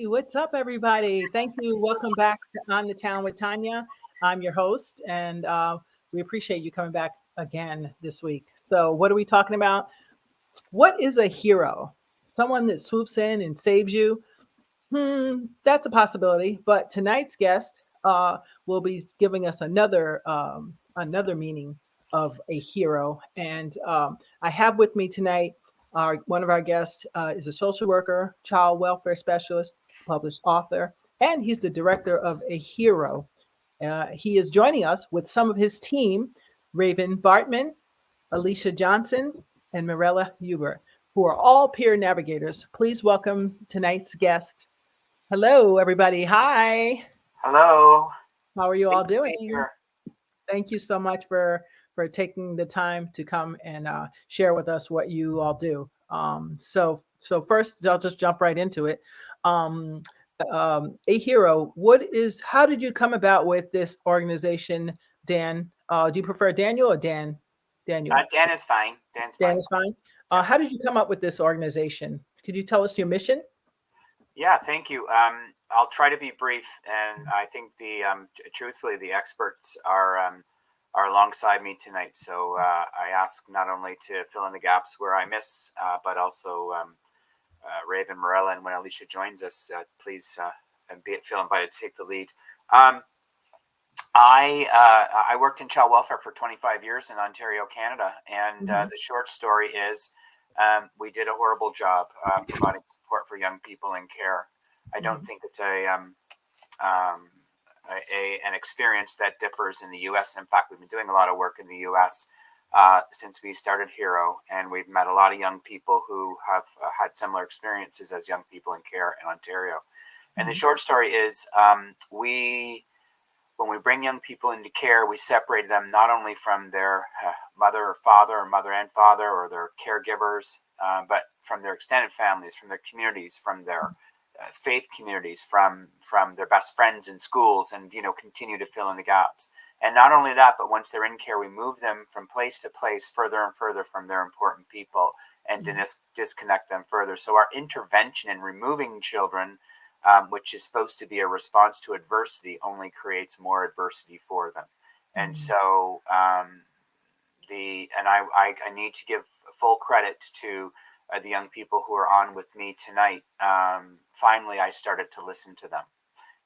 Hey, what's up, everybody? Thank you. Welcome back to On the Town with Tanya. I'm your host, and we appreciate you coming back again this week. So, what are we talking about? What is a hero? Someone that swoops in and saves you? That's a possibility. But tonight's guest will be giving us another meaning of a hero. And I have with me tonight one of our guests is a social worker, child welfare specialist, published author, and he's the director of Aheero. He is joining us with some of his team, Raven Bartman, Alicia Johnson, and Mirella Huber, who are all peer navigators. Please welcome tonight's guest. Hello, everybody. Hi. Hello. How are you all Great to be doing? here. Thank you so much for taking the time to come and share with us what you all do. So first, I'll just jump right into it. Um, a hero. What is? How did you come about with this organization, Dan? Do you prefer Daniel or Dan? Daniel. Dan is fine. Dan's Dan fine. is fine. Yep. How did you come up with this organization? Could you tell us your mission? Yeah, thank you. I'll try to be brief, and I think truthfully, the experts are alongside me tonight. So I ask not only to fill in the gaps where I miss, but also Raven, Morella, and when Alicia joins us, please feel invited to take the lead. Um, I worked in child welfare for 25 years in Ontario, Canada, and Mhm. the short story is we did a horrible job providing support for young people in care. I don't Mhm. think it's um, an experience that differs in the U.S. In fact, we've been doing a lot of work in the U.S. Since we started Hero, and we've met a lot of young people who have had similar experiences as young people in care in Ontario. And the Mhm. short story is when we bring young people into care, we separate them not only from their mother or mother and father, or their caregivers, but from their extended families, from their communities, from their faith communities, from their best friends in schools, and continue to fill in the gaps. And not only that, but once they're in care, we move them from place to place, further and further from their important people, and Mhm. disconnect them further. So our intervention in removing children, which is supposed to be a response to adversity, only creates more adversity for them. And Mhm. so I need to give full credit to the young people who are on with me tonight. Finally, I started to listen to them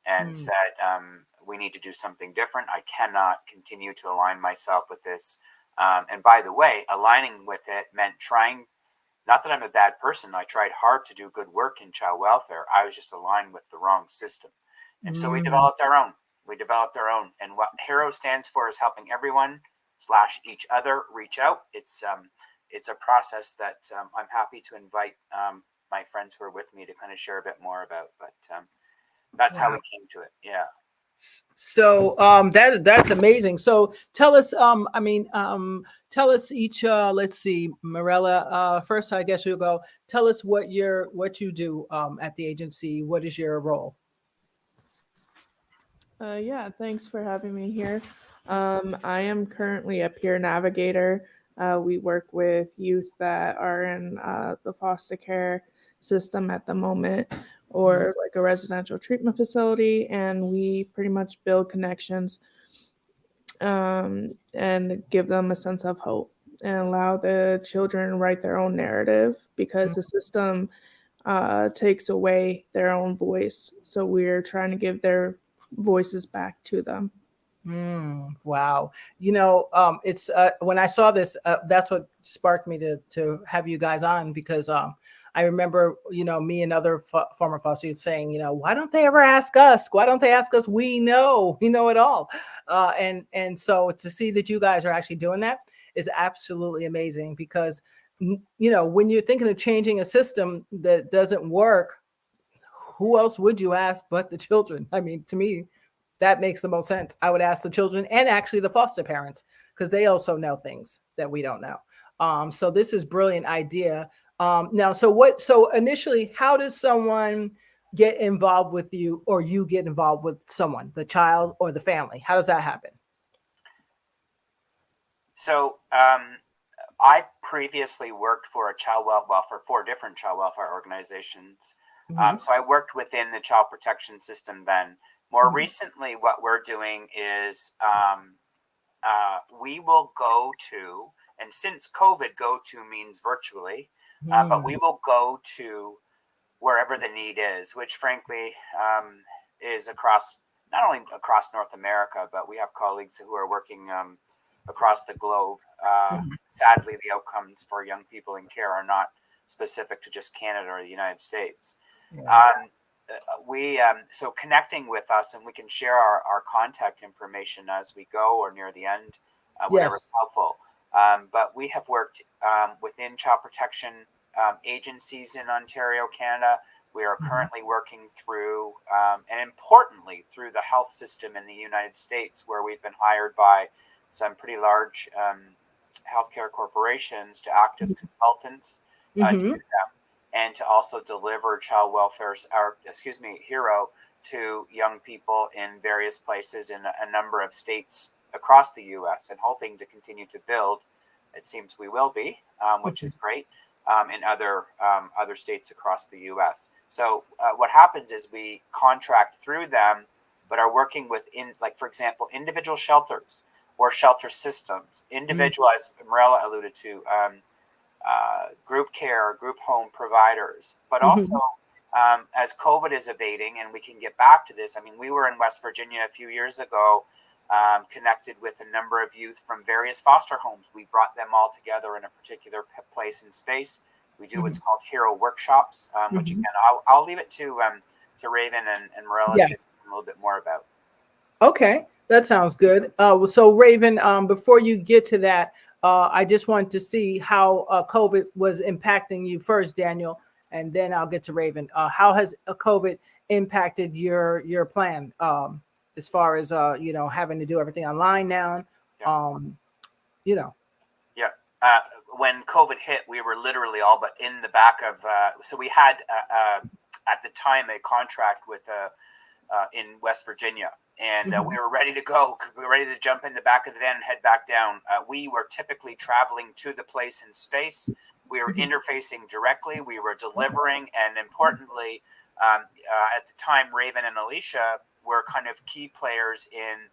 and Mhm. said, we need to do something different. I cannot continue to align myself with this. And by the way, aligning with it meant trying. Not that I'm a bad person. I tried hard to do good work in child welfare. I was just aligned with the wrong system. And so we Mm. developed our own. And what HERO stands for is helping everyone / each other reach out. It's a process that I'm happy to invite my friends who are with me to kind of share a bit more about. But that's how Wow. we came to it. Yeah. So that's amazing. So tell us, tell us each. Let's see, Morella. First, I guess you'll go. Tell us what you do at the agency. What is your role? Yeah, thanks for having me here. I am currently a peer navigator. We work with youth that are in the foster care system at the moment, Mhm. or like a residential treatment facility, and we pretty much build connections and give them a sense of hope and allow the children to write their own narrative because the system takes away their own voice. So we're trying to give their voices back to them. Wow. It's when I saw this, that's what sparked me to have you guys on because I remember, me and other former foster youth saying, why don't they ever ask us? Why don't they ask us? We know it all. And so to see that you guys are actually doing that is absolutely amazing because, when you're thinking of changing a system that doesn't work, who else would you ask but the children? I mean, to me, that makes the most sense. I would ask the children and actually the foster parents because they also know things that we don't know. So this is brilliant idea. Now, so initially, how does someone get involved with you or you get involved with someone, the child or the family? How does that happen? So I previously worked for a child welfare, 4 different child welfare organizations. Mhm. So I worked within the child protection system then. More Mhm. recently, what we're doing is we will go to, and since COVID, go to means virtually, but we Mhm. will go to wherever the need is, which frankly is across, not only across North America, but we have colleagues who are working across the globe. Mhm. Sadly, the outcomes for young people in care are not specific to just Canada or the United States. Right. Um, we so connecting with us, and we can share our contact information as we go or near the end, whatever's Yes. helpful. But we have worked within child protection agencies in Ontario, Canada. We are Mhm. currently working through, and importantly, through the health system in the United States, where we've been hired by some pretty large healthcare corporations to act as consultants to Mhm. them, and to also deliver child welfare, or excuse me, Hero, to young people in various places in a number of states across the U.S., and hoping to continue to build. It seems we will be, which is Mhm. great, in other states across the U.S. So what happens is we contract through them, but are working with, like for example, individual shelters or shelter systems, Mhm. individual, as Marella alluded to, group care, group home providers, but also Mhm. as COVID is abating, and we can get back to this. I mean, we were in West Virginia a few years ago, connected with a number of youth from various foster homes. We brought them all together in a particular place and space. We do what's Mhm. called hero workshops, which Mhm. again, I'll leave it to Raven and Marilla to Yes. say a little bit more about. Okay, that sounds good. So Raven, before you get to that, I just want to see how COVID was impacting you first, Daniel, and then I'll get to Raven. How has COVID impacted your plan, as far as having to do everything online now? Yeah. Um, you know. Yeah. When COVID hit, we were literally all but in the back of. So we had at the time a contract with in West Virginia, and we Mhm. were ready to go. We were ready to jump in the back of the van and head back down. We were typically traveling to the place in space. We were Mhm. interfacing directly. We were delivering, and importantly, at the time, Raven and Alicia were kind of key players in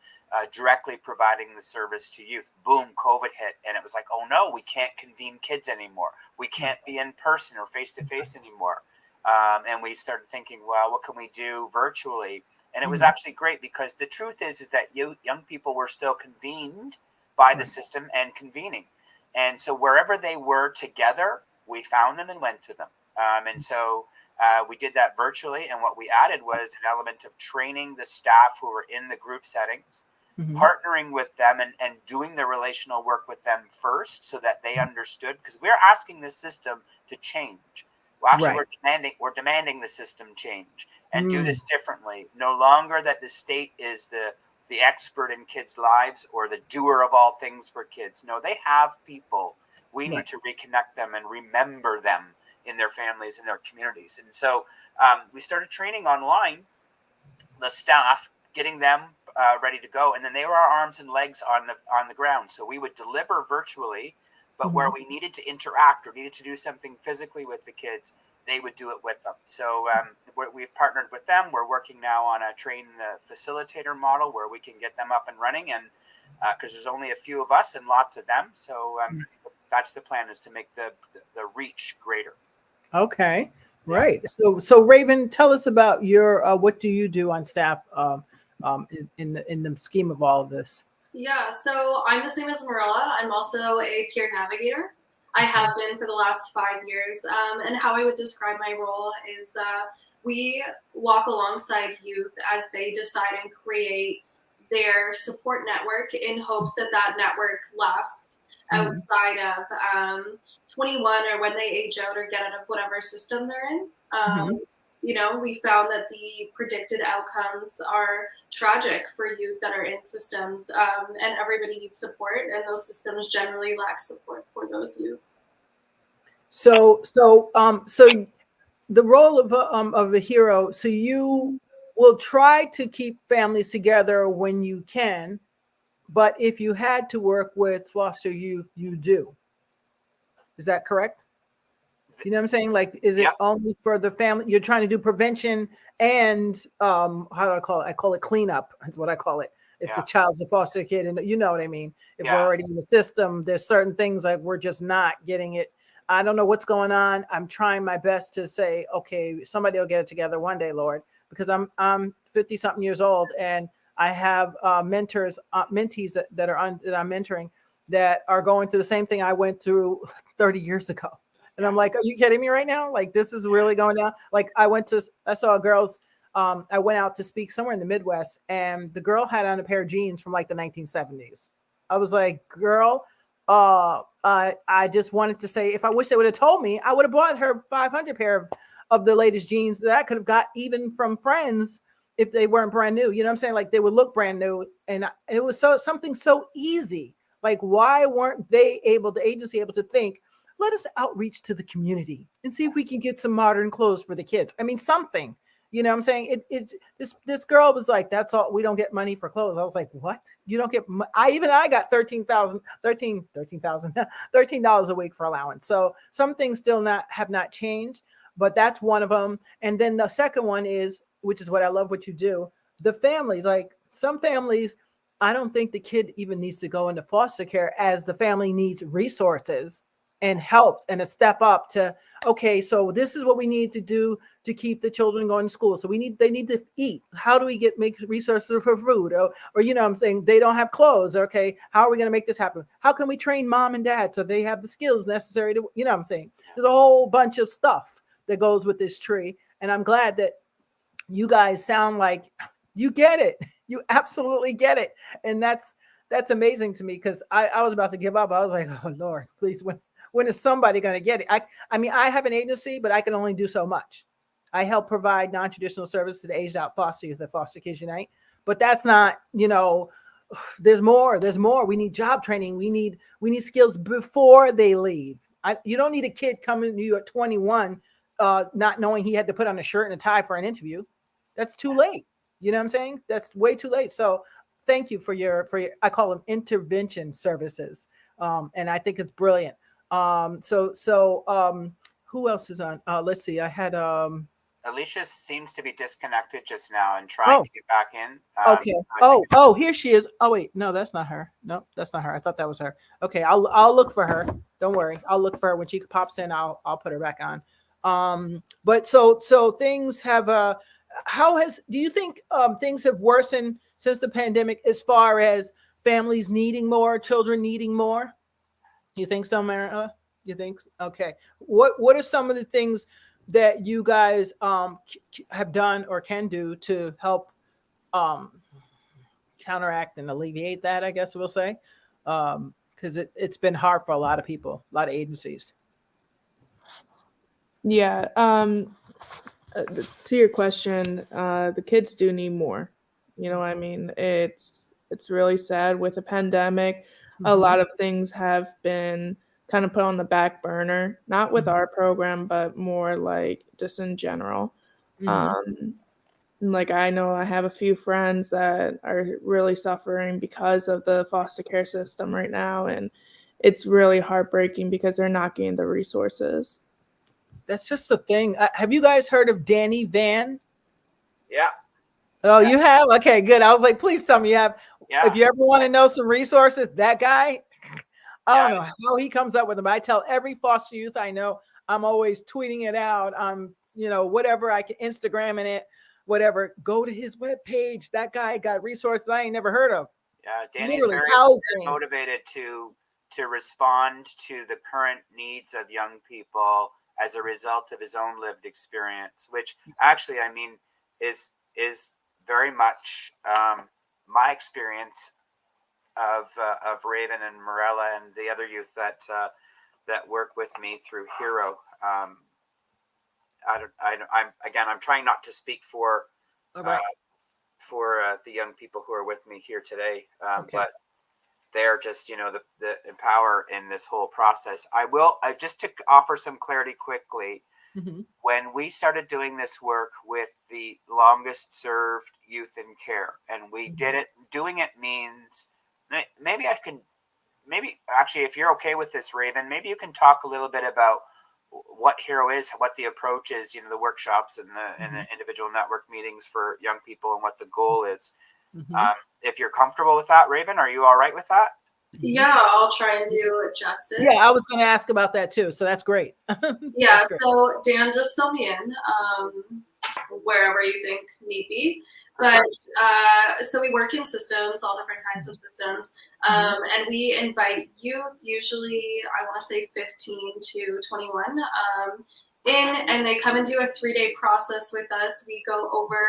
directly providing the service to youth. Boom, COVID hit, and it was like, oh no, we can't convene kids anymore. We can't be in person or face to face anymore. And we started thinking, well, what can we do virtually? And it was Mhm. actually great, because the truth is that young people were still convened by the Right. system and convening. And so wherever they were together, we found them and went to them. And so we did that virtually. And what we added was an element of training the staff who were in the group settings, Mhm. partnering with them, and doing the relational work with them first, so that they understood, because we're asking the system to change. Well, actually, Right. we're demanding the system change and do Mm. this differently. No longer that the state is the expert in kids' lives or the doer of all things for kids. No, they have people. We need Right. to reconnect them and remember them in their families and their communities. And so we started training online the staff, getting them ready to go, and then they were our arms and legs on the ground. So we would deliver virtually, but where Mhm. we needed to interact or needed to do something physically with the kids, they would do it with them. So we've partnered with them. We're working now on a train the facilitator model, where we can get them up and running, and because there's only a few of us and lots of them. So that's the plan, is to make the reach greater. Okay. Yeah. Right. So Raven, tell us about your what do you do on staff in the scheme of all of this? Yeah, so I'm the same as Marilla. I'm also a peer navigator. I Okay. have been for the last 5 years. And how I would describe my role is we walk alongside youth as they decide and create their support network in hopes that that network lasts Mhm. outside of 21, or when they age out or get out of whatever system they're in. Mhm. We found that the predicted outcomes are tragic for youth that are in systems, and everybody needs support, and those systems generally lack support for those youth. So the role of a hero. So you will try to keep families together when you can, but if you had to work with foster youth, you do. Is that correct? You know what I'm saying? Like, is it only for the family? You're trying to do prevention and how do I call it? I call it cleanup. That's what I call it. If the child's a foster kid, and you know what I mean. If we're already in the system, there's certain things like we're just not getting it. I don't know what's going on. I'm trying my best to say, okay, somebody will get it together one day, Lord, because I'm 50 something years old and I have mentors, mentees that I'm mentoring that are going through the same thing I went through 30 years ago. And I'm like, are you kidding me right now? Like, this is really going down. Like, I saw a girl's, I went out to speak somewhere in the Midwest, and the girl had on a pair of jeans from like the 1970s. I was like, girl, I just wanted to say, if I wish they would have told me, I would have bought her 500 pair of the latest jeans that I could have got even from friends if they weren't brand new. You know what I'm saying? Like, they would look brand new. And it was something so easy. Like, why weren't the agency able to think, let us outreach to the community and see if we can get some modern clothes for the kids. I mean, something, you know what I'm saying? This girl was like, that's all, we don't get money for clothes. I was like, what? You don't get, I got $13 a week for allowance. So some things still have not changed, but that's one of them. And then the second one is, which is what I love what you do, the families, like some families, I don't think the kid even needs to go into foster care, as the family needs resources and helps and a step up to, okay, so this is what we need to do to keep the children going to school. So they need to eat. How do we make resources for food? Or you know what I'm saying, they don't have clothes. Okay, how are we going to make this happen? How can we train mom and dad so they have the skills necessary to, you know what I'm saying? There's a whole bunch of stuff that goes with this tree. And I'm glad that you guys sound like you get it. You absolutely get it. And that's amazing to me, because I was about to give up. I was like, oh Lord, please, when is somebody going to get it? I mean, I have an agency, but I can only do so much. I help provide non-traditional services to the aged out foster youth at Foster Kids Unite. But that's not, there's more. We need job training. We need skills before they leave. You don't need a kid coming to you at 21, not knowing he had to put on a shirt and a tie for an interview. That's too late. You know what I'm saying? That's way too late. So thank you for your, I call them intervention services. And I think it's brilliant. Who else is on? Let's see. I had Alicia seems to be disconnected just now and trying to get back in. Okay. Here she is. Oh wait, no, that's not her. No, that's not her. I thought that was her. Okay, I'll look for her. Don't worry. I'll look for her when she pops in. I'll put her back on. But so things have do you think things have worsened since the pandemic as far as families needing more, children needing more? You think so, Mara? You think? Okay. What are some of the things that you guys have done or can do to help counteract and alleviate that, I guess we'll say, because it's been hard for a lot of people, a lot of agencies. Yeah. To your question, the kids do need more. You know what I mean? It's really sad with the pandemic. A lot of things have been kind of put on the back burner, not with our program, but more like just in general. Like, I know I have a few friends that are really suffering because of the foster care system right now, and it's really heartbreaking because they're not getting the resources. That's just the thing. Have you guys heard of Danny Van? Yeah. Oh, you have? Okay, good. I was like, please tell me you have. Yeah. If you ever want to know some resources, that guy, I don't know how he comes up with them. I tell every foster youth I know, I'm always tweeting it out. I'm, whatever I can, Instagramming it, whatever. Go to his webpage. That guy got resources I ain't never heard of. Yeah, Danny's very motivated to respond to the current needs of young people as a result of his own lived experience, which actually, I mean, is very much my experience of Raven and Morella and the other youth that work with me through Aheero. I'm trying not to speak for the young people who are with me here today, but they're just, the empower in this whole process. I just to offer some clarity quickly. When we started doing this work with the longest served youth in care, and we did it, doing it means maybe actually, if you're okay with this, Raven, maybe you can talk a little bit about what Hero is, what the approach is, the workshops and the individual network meetings for young people, and what the goal is. If you're comfortable with that, Raven, are you all right with that? Yeah, I'll try and do it justice. Yeah, I was going to ask about that too. So that's great. Yeah, That's great. so Dan, just fill me in wherever you think need be. But so we work in systems, all different kinds of systems, and we invite youth, usually I want to say 15 to 21, in, and they come and do a 3-day process with us. We go over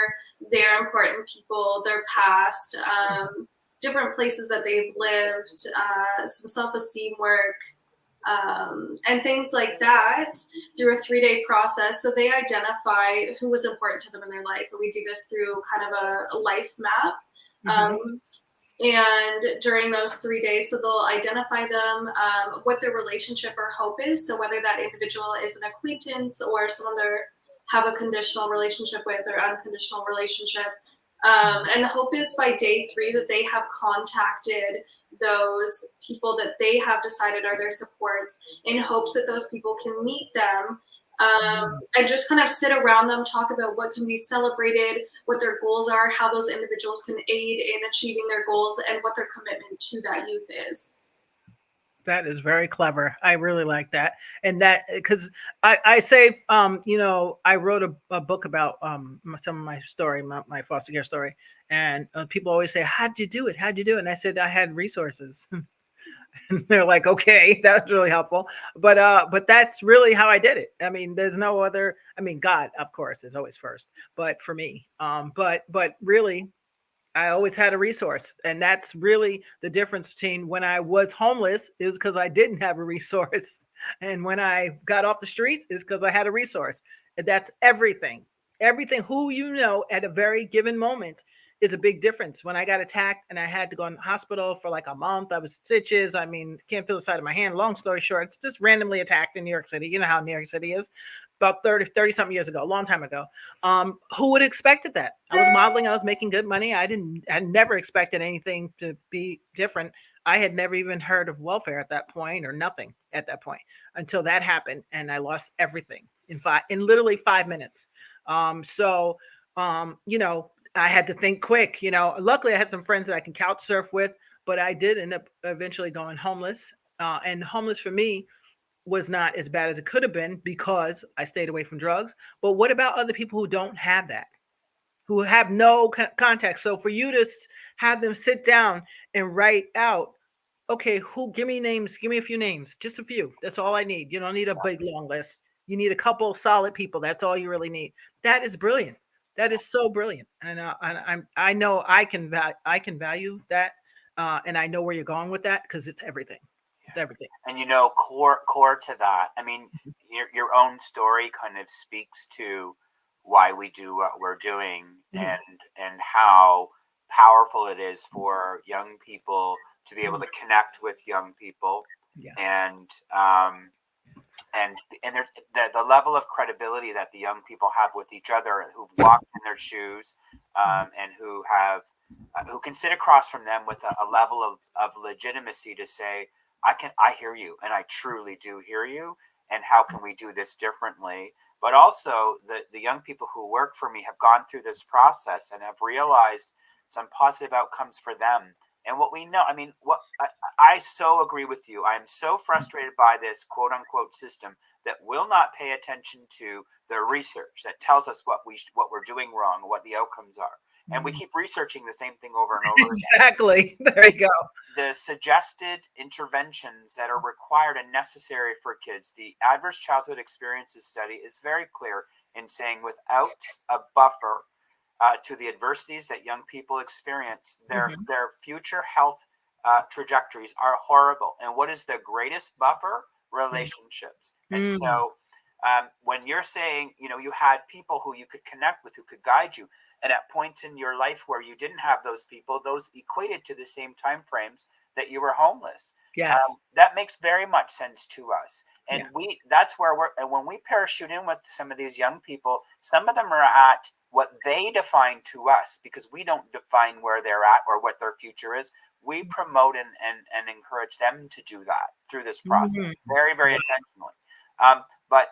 their important people, their past, different places that they've lived, some self-esteem work, and things like that through a 3-day process. So they identify who was important to them in their life. And we do this through kind of a life map. And during those 3 days, so they'll identify them, what their relationship or hope is. So whether that individual is an acquaintance or someone they have a conditional relationship with or unconditional relationship. And the hope is by day 3 that they have contacted those people that they have decided are their supports, in hopes that those people can meet them, and just kind of sit around them, talk about what can be celebrated, what their goals are, how those individuals can aid in achieving their goals, and what their commitment to that youth is. That is very clever. I really like that. And that, because I say, I wrote a book about some of my story, my foster care story. And people always say, how'd you do it? How'd you do it? And I said, I had resources. And they're like, okay, that's really helpful. But that's really how I did it. I mean, there's no other, God, of course, is always first, but for me, but really, I always had a resource. And that's really the difference between when I was homeless, it was because I didn't have a resource. And when I got off the streets, is because I had a resource. And that's everything. Everything who at a very given moment is a big difference. When I got attacked and I had to go in the hospital for like a month, I was stitches. Can't feel the side of my hand. Long story short, it's just randomly attacked in New York City. You know how New York City is. About 30 something years ago, a long time ago. Who would have expected that? I was modeling, I was making good money. I never expected anything to be different. I had never even heard of welfare at that point, or nothing at that point, until that happened. And I lost everything in literally 5 minutes. I had to think quick. Luckily I had some friends that I can couch surf with, but I did end up eventually going homeless. And homeless for me was not as bad as it could have been because I stayed away from drugs. But what about other people who don't have that, who have no contact? So for you to have them sit down and write out, okay, give me names, give me a few names, just a few. That's all I need. You don't need a big long list. You need a couple solid people. That's all you really need. That is brilliant. That is so brilliant. And I know I can value that. And I know where you're going with that, because it's everything. It's everything. And core to that, your own story kind of speaks to why we do what we're doing, and how powerful it is for young people to be able to connect with young people. Yes. And the level of credibility that the young people have with each other, who've walked in their shoes, and who can sit across from them with a level of legitimacy to say, I hear you, and I truly do hear you, and how can we do this differently? But also the young people who work for me have gone through this process and have realized some positive outcomes for them. And what we know, I so agree with you. I'm so frustrated by this quote unquote system that will not pay attention to the research that tells us what we're doing wrong, what the outcomes are. And we keep researching the same thing over and over again. Exactly. There you go. The suggested interventions that are required and necessary for kids, the Adverse Childhood Experiences Study is very clear in saying without a buffer to the adversities that young people experience, their future health trajectories are horrible. And what is the greatest buffer? Relationships. And so when you're saying, you had people who you could connect with, who could guide you, and at points in your life where you didn't have those people, those equated to the same time frames that you were homeless. Yes. That makes very much sense to us. And that's where and when we parachute in with some of these young people, some of them are at what they define to us, because we don't define where they're at or what their future is. We promote and encourage them to do that through this process, very, very intentionally. but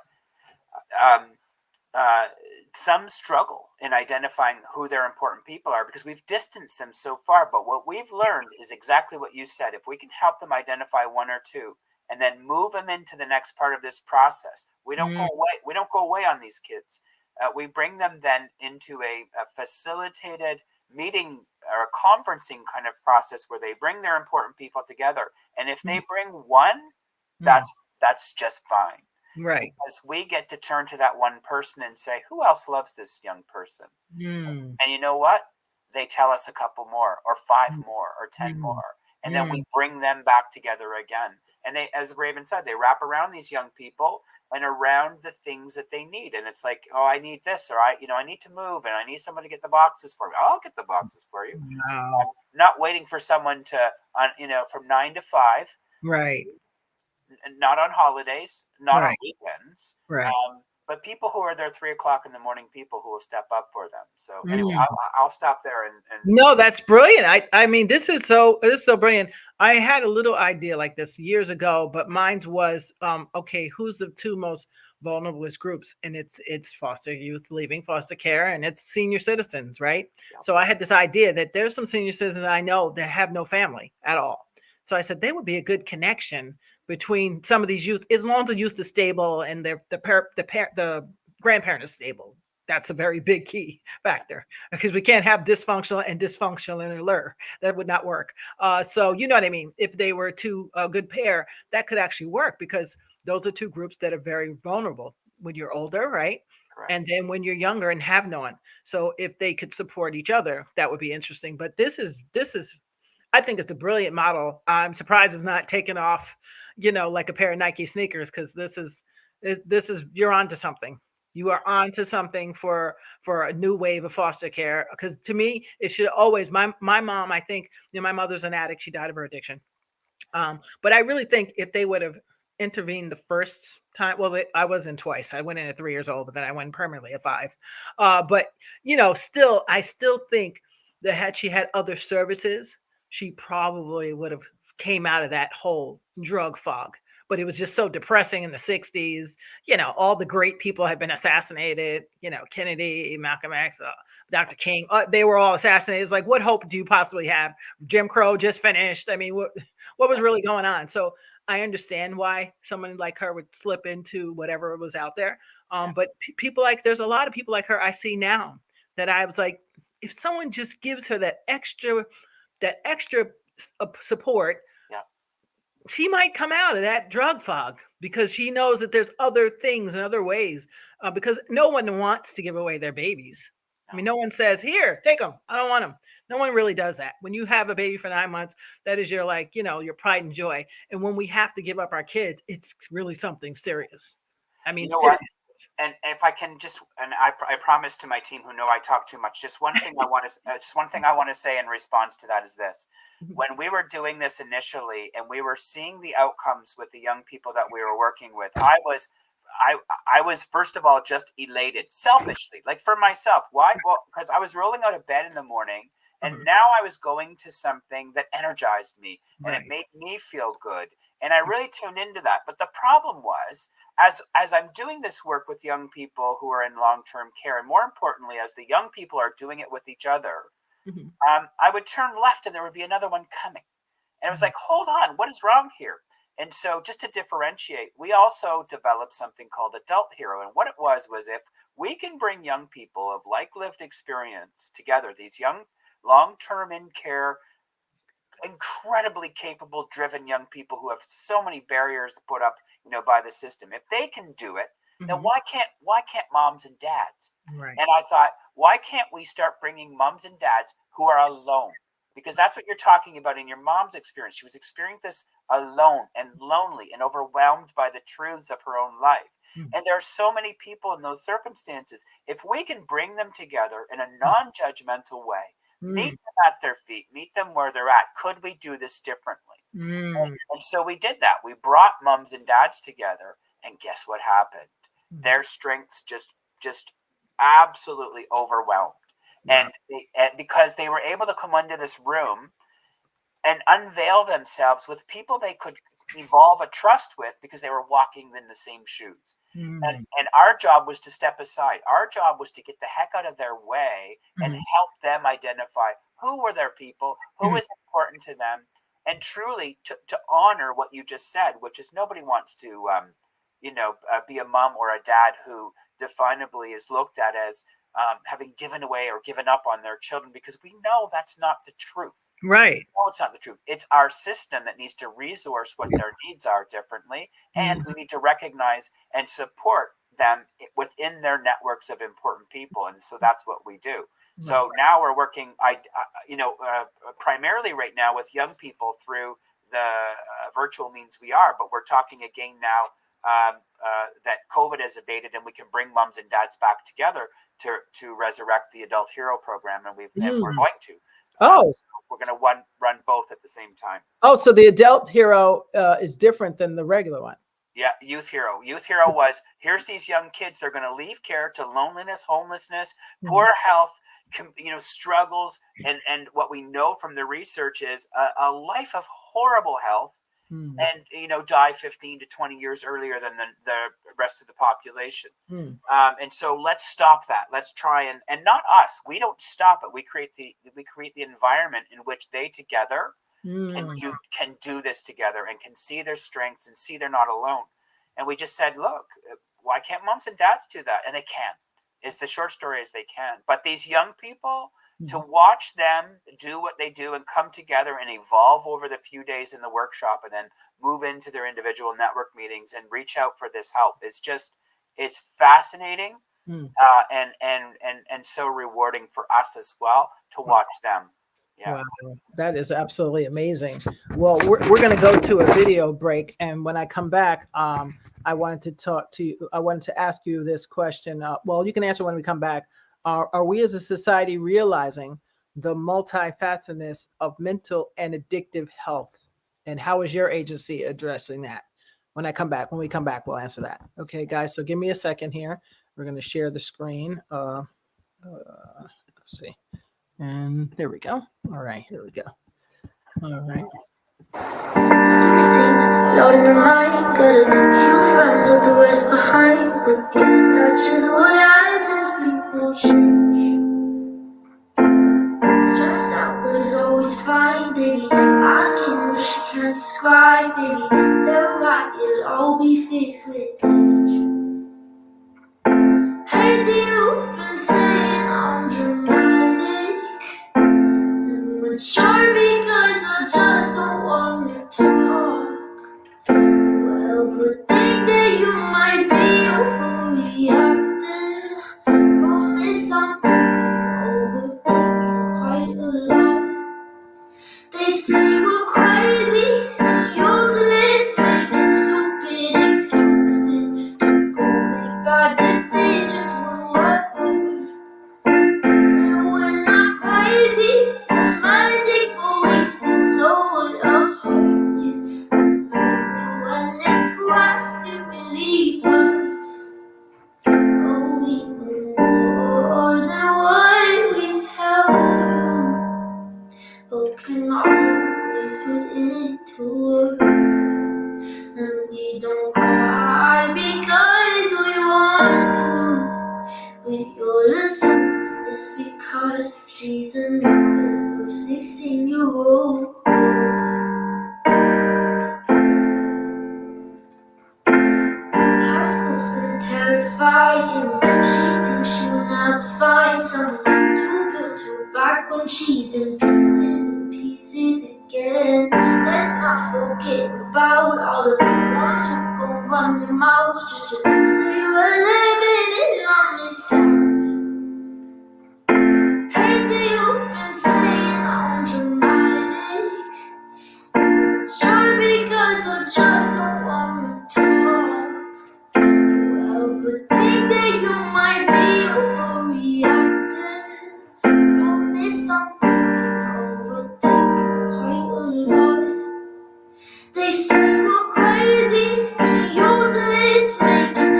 some struggle in identifying who their important people are because we've distanced them so far. But what we've learned is exactly what you said. If we can help them identify one or two and then move them into the next part of this process, we don't go away. We don't go away on these kids. We bring them then into a facilitated meeting or a conferencing kind of process where they bring their important people together. And if they bring one, that's just fine. Right. Because we get to turn to that one person and say, who else loves this young person? And you know what? They tell us a couple more or 5 more or 10 more. And then we bring them back together again. And they, as Raven said, they wrap around these young people and around the things that they need. And it's like, oh, I need this, or I need to move and I need someone to get the boxes for me. I'll get the boxes for you. Wow. Not waiting for someone to, from 9 to 5. Right. Not on holidays, not on weekends, Right. but people who are there 3 o'clock in the morning, people who will step up for them. So anyway, I'll stop there. And no, that's brilliant. I mean, this is so brilliant. I had a little idea like this years ago, but mine was, okay, who's the two most vulnerable groups? And it's foster youth leaving foster care, and it's senior citizens, right? Yeah. So I had this idea that there's some senior citizens I know that have no family at all. So I said they would be a good connection between some of these youth, as long as the youth is stable and the grandparent is stable. That's a very big key factor, because we can't have dysfunctional and alert. That would not work. So you know what I mean? If they were a good pair, that could actually work, because those are two groups that are very vulnerable when you're older, right? Correct. And then when you're younger and have no one. So if they could support each other, that would be interesting. But this is I think it's a brilliant model. I'm surprised it's not taken off, like a pair of Nike sneakers, because this is you're onto something. You are onto something for a new wave of foster care. Because to me, it should always, my mom, I think, my mother's an addict. She died of her addiction. But I really think if they would have intervened the first time, well, I was in twice. I went in at 3 years old, but then I went permanently at 5. But I still think that had she had other services, she probably would have came out of that whole drug fog. But it was just so depressing in the 60s. All the great people had been assassinated. Kennedy, Malcolm X, Dr. King, they were all assassinated. It's like, what hope do you possibly have? Jim Crow just finished. I mean, what was really going on? So I understand why someone like her would slip into whatever was out there. But people there's a lot of people like her I see now that I was like, if someone just gives her that extra support, she might come out of that drug fog, because she knows that there's other things and other ways, because no one wants to give away their babies. I mean, no one says, here, take them. I don't want them. No one really does that. When you have a baby for 9 months, that is your your pride and joy. And when we have to give up our kids, it's really something serious. I mean, serious. And if I can and I promise to my team who know I talk too much, just one thing I want to say in response to that is this. When we were doing this initially and we were seeing the outcomes with the young people that we were working with, I was first of all just elated, selfishly, like for myself. Why? Well, because I was rolling out of bed in the morning, and now I was going to something that energized me, and it made me feel good. And I really tuned into that. But the problem was, as I'm doing this work with young people who are in long-term care, and more importantly, as the young people are doing it with each other, I would turn left and there would be another one coming. And it was like, hold on, what is wrong here? And so just to differentiate, we also developed something called Adult Hero. And what it was if we can bring young people of like-lived experience together, these young, long-term in care, incredibly capable, driven young people who have so many barriers to put up, by the system. If they can do it, then why can't moms and dads? Right. And I thought, why can't we start bringing moms and dads who are alone? Because that's what you're talking about in your mom's experience. She was experiencing this alone and lonely and overwhelmed by the truths of her own life. And there are so many people in those circumstances. If we can bring them together in a non-judgmental way, meet them at their feet, meet them where they're at. Could we do this differently? And so we did that. We brought moms and dads together, and guess what happened? Their strengths just absolutely overwhelmed. And because they were able to come into this room and unveil themselves with people they could evolve a trust with because they were walking in the same shoes. And our job was to step aside. Our job was to get the heck out of their way and help them identify who were their people, who is important to them, and truly to honor what you just said, which is nobody wants to, be a mom or a dad who definably is looked at as having given away or given up on their children, because we know that's not the truth. Right. No, it's not the truth. It's our system that needs to resource what their needs are differently, and we need to recognize and support them within their networks of important people. And so that's what we do. So now we're working, primarily right now with young people through the virtual means we are, but we're talking again now that COVID has abated and we can bring moms and dads back together to resurrect the Adult Hero program, and we're going to. So we're going to run both at the same time. Oh, so the Adult Hero is different than the regular one. Yeah, Youth Hero. Youth Hero was, here's these young kids. They're going to leave care to loneliness, homelessness, poor health, struggles, and what we know from the research is a life of horrible health, and die 15 to 20 years earlier than the rest of the population. And so let's stop that. Let's try and not us. We don't stop it. We create the environment in which they together can do this together and can see their strengths and see they're not alone. And we just said, look, why can't moms and dads do that? And they can. Is the short story is they can. But these young people, to watch them do what they do and come together and evolve over the few days in the workshop and then move into their individual network meetings and reach out for this help is just, it's fascinating and so rewarding for us as well to watch them. Yeah. Wow, that is absolutely amazing. Well, we're going to go to a video break, and when I come back, I wanted to talk to you. I wanted to ask you this question. Well, you can answer when we come back. Are we as a society realizing the multifacetedness of mental and addictive health, and how is your agency addressing that? When we come back, we'll answer that. Okay, guys. So give me a second here. We're going to share the screen. Let's see. And there we go. All right, here we go. All right. 16, loading the mind, got a few friends with the rest behind, but guess that's just what happens, people change. Stressed out, but it's always fine, baby. Asking what she can't describe, baby. They're right, it'll all be fixed with age. Hey, you've been saying I'm dramatic. Sure, because I just don't want to talk. Well, but think that you might be overreacting. Promise I'm thinking, overthinking quite a lot. They say we're crazy and useless, making stupid excuses to go make bad decisions when we're hurt. And we're not crazy. Can always put into words, and we don't cry because we want to. We you'll assume it's because she's another 16-year-old. High school's been terrifying. She thinks she'll never find someone to build her back when she's in pieces again. Let's not forget about all the ones who gon' run their mouths just to say we're living in on this side. Hey, you've been saying I'm dramatic. Sure, because I just don't wanna talk. Well, but think that you might be overreacting. Promise I'm thinking, overthinking quite a lot. They say we're crazy and useless, making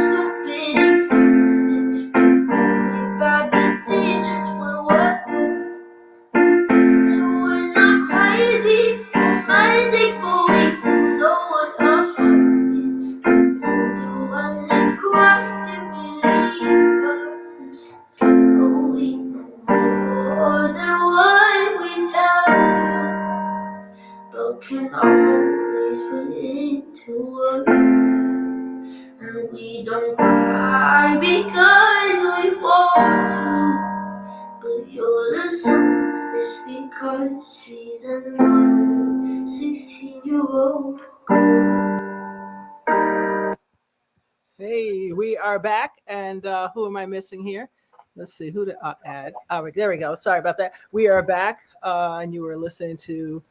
can always put it to words. And we don't cry because we want to. But you're the sun is because she's another 16-year-old girl. Hey, we are back. And who am I missing here? Let's see, who did I add? There we go. Sorry about that. We are back. And you were listening to,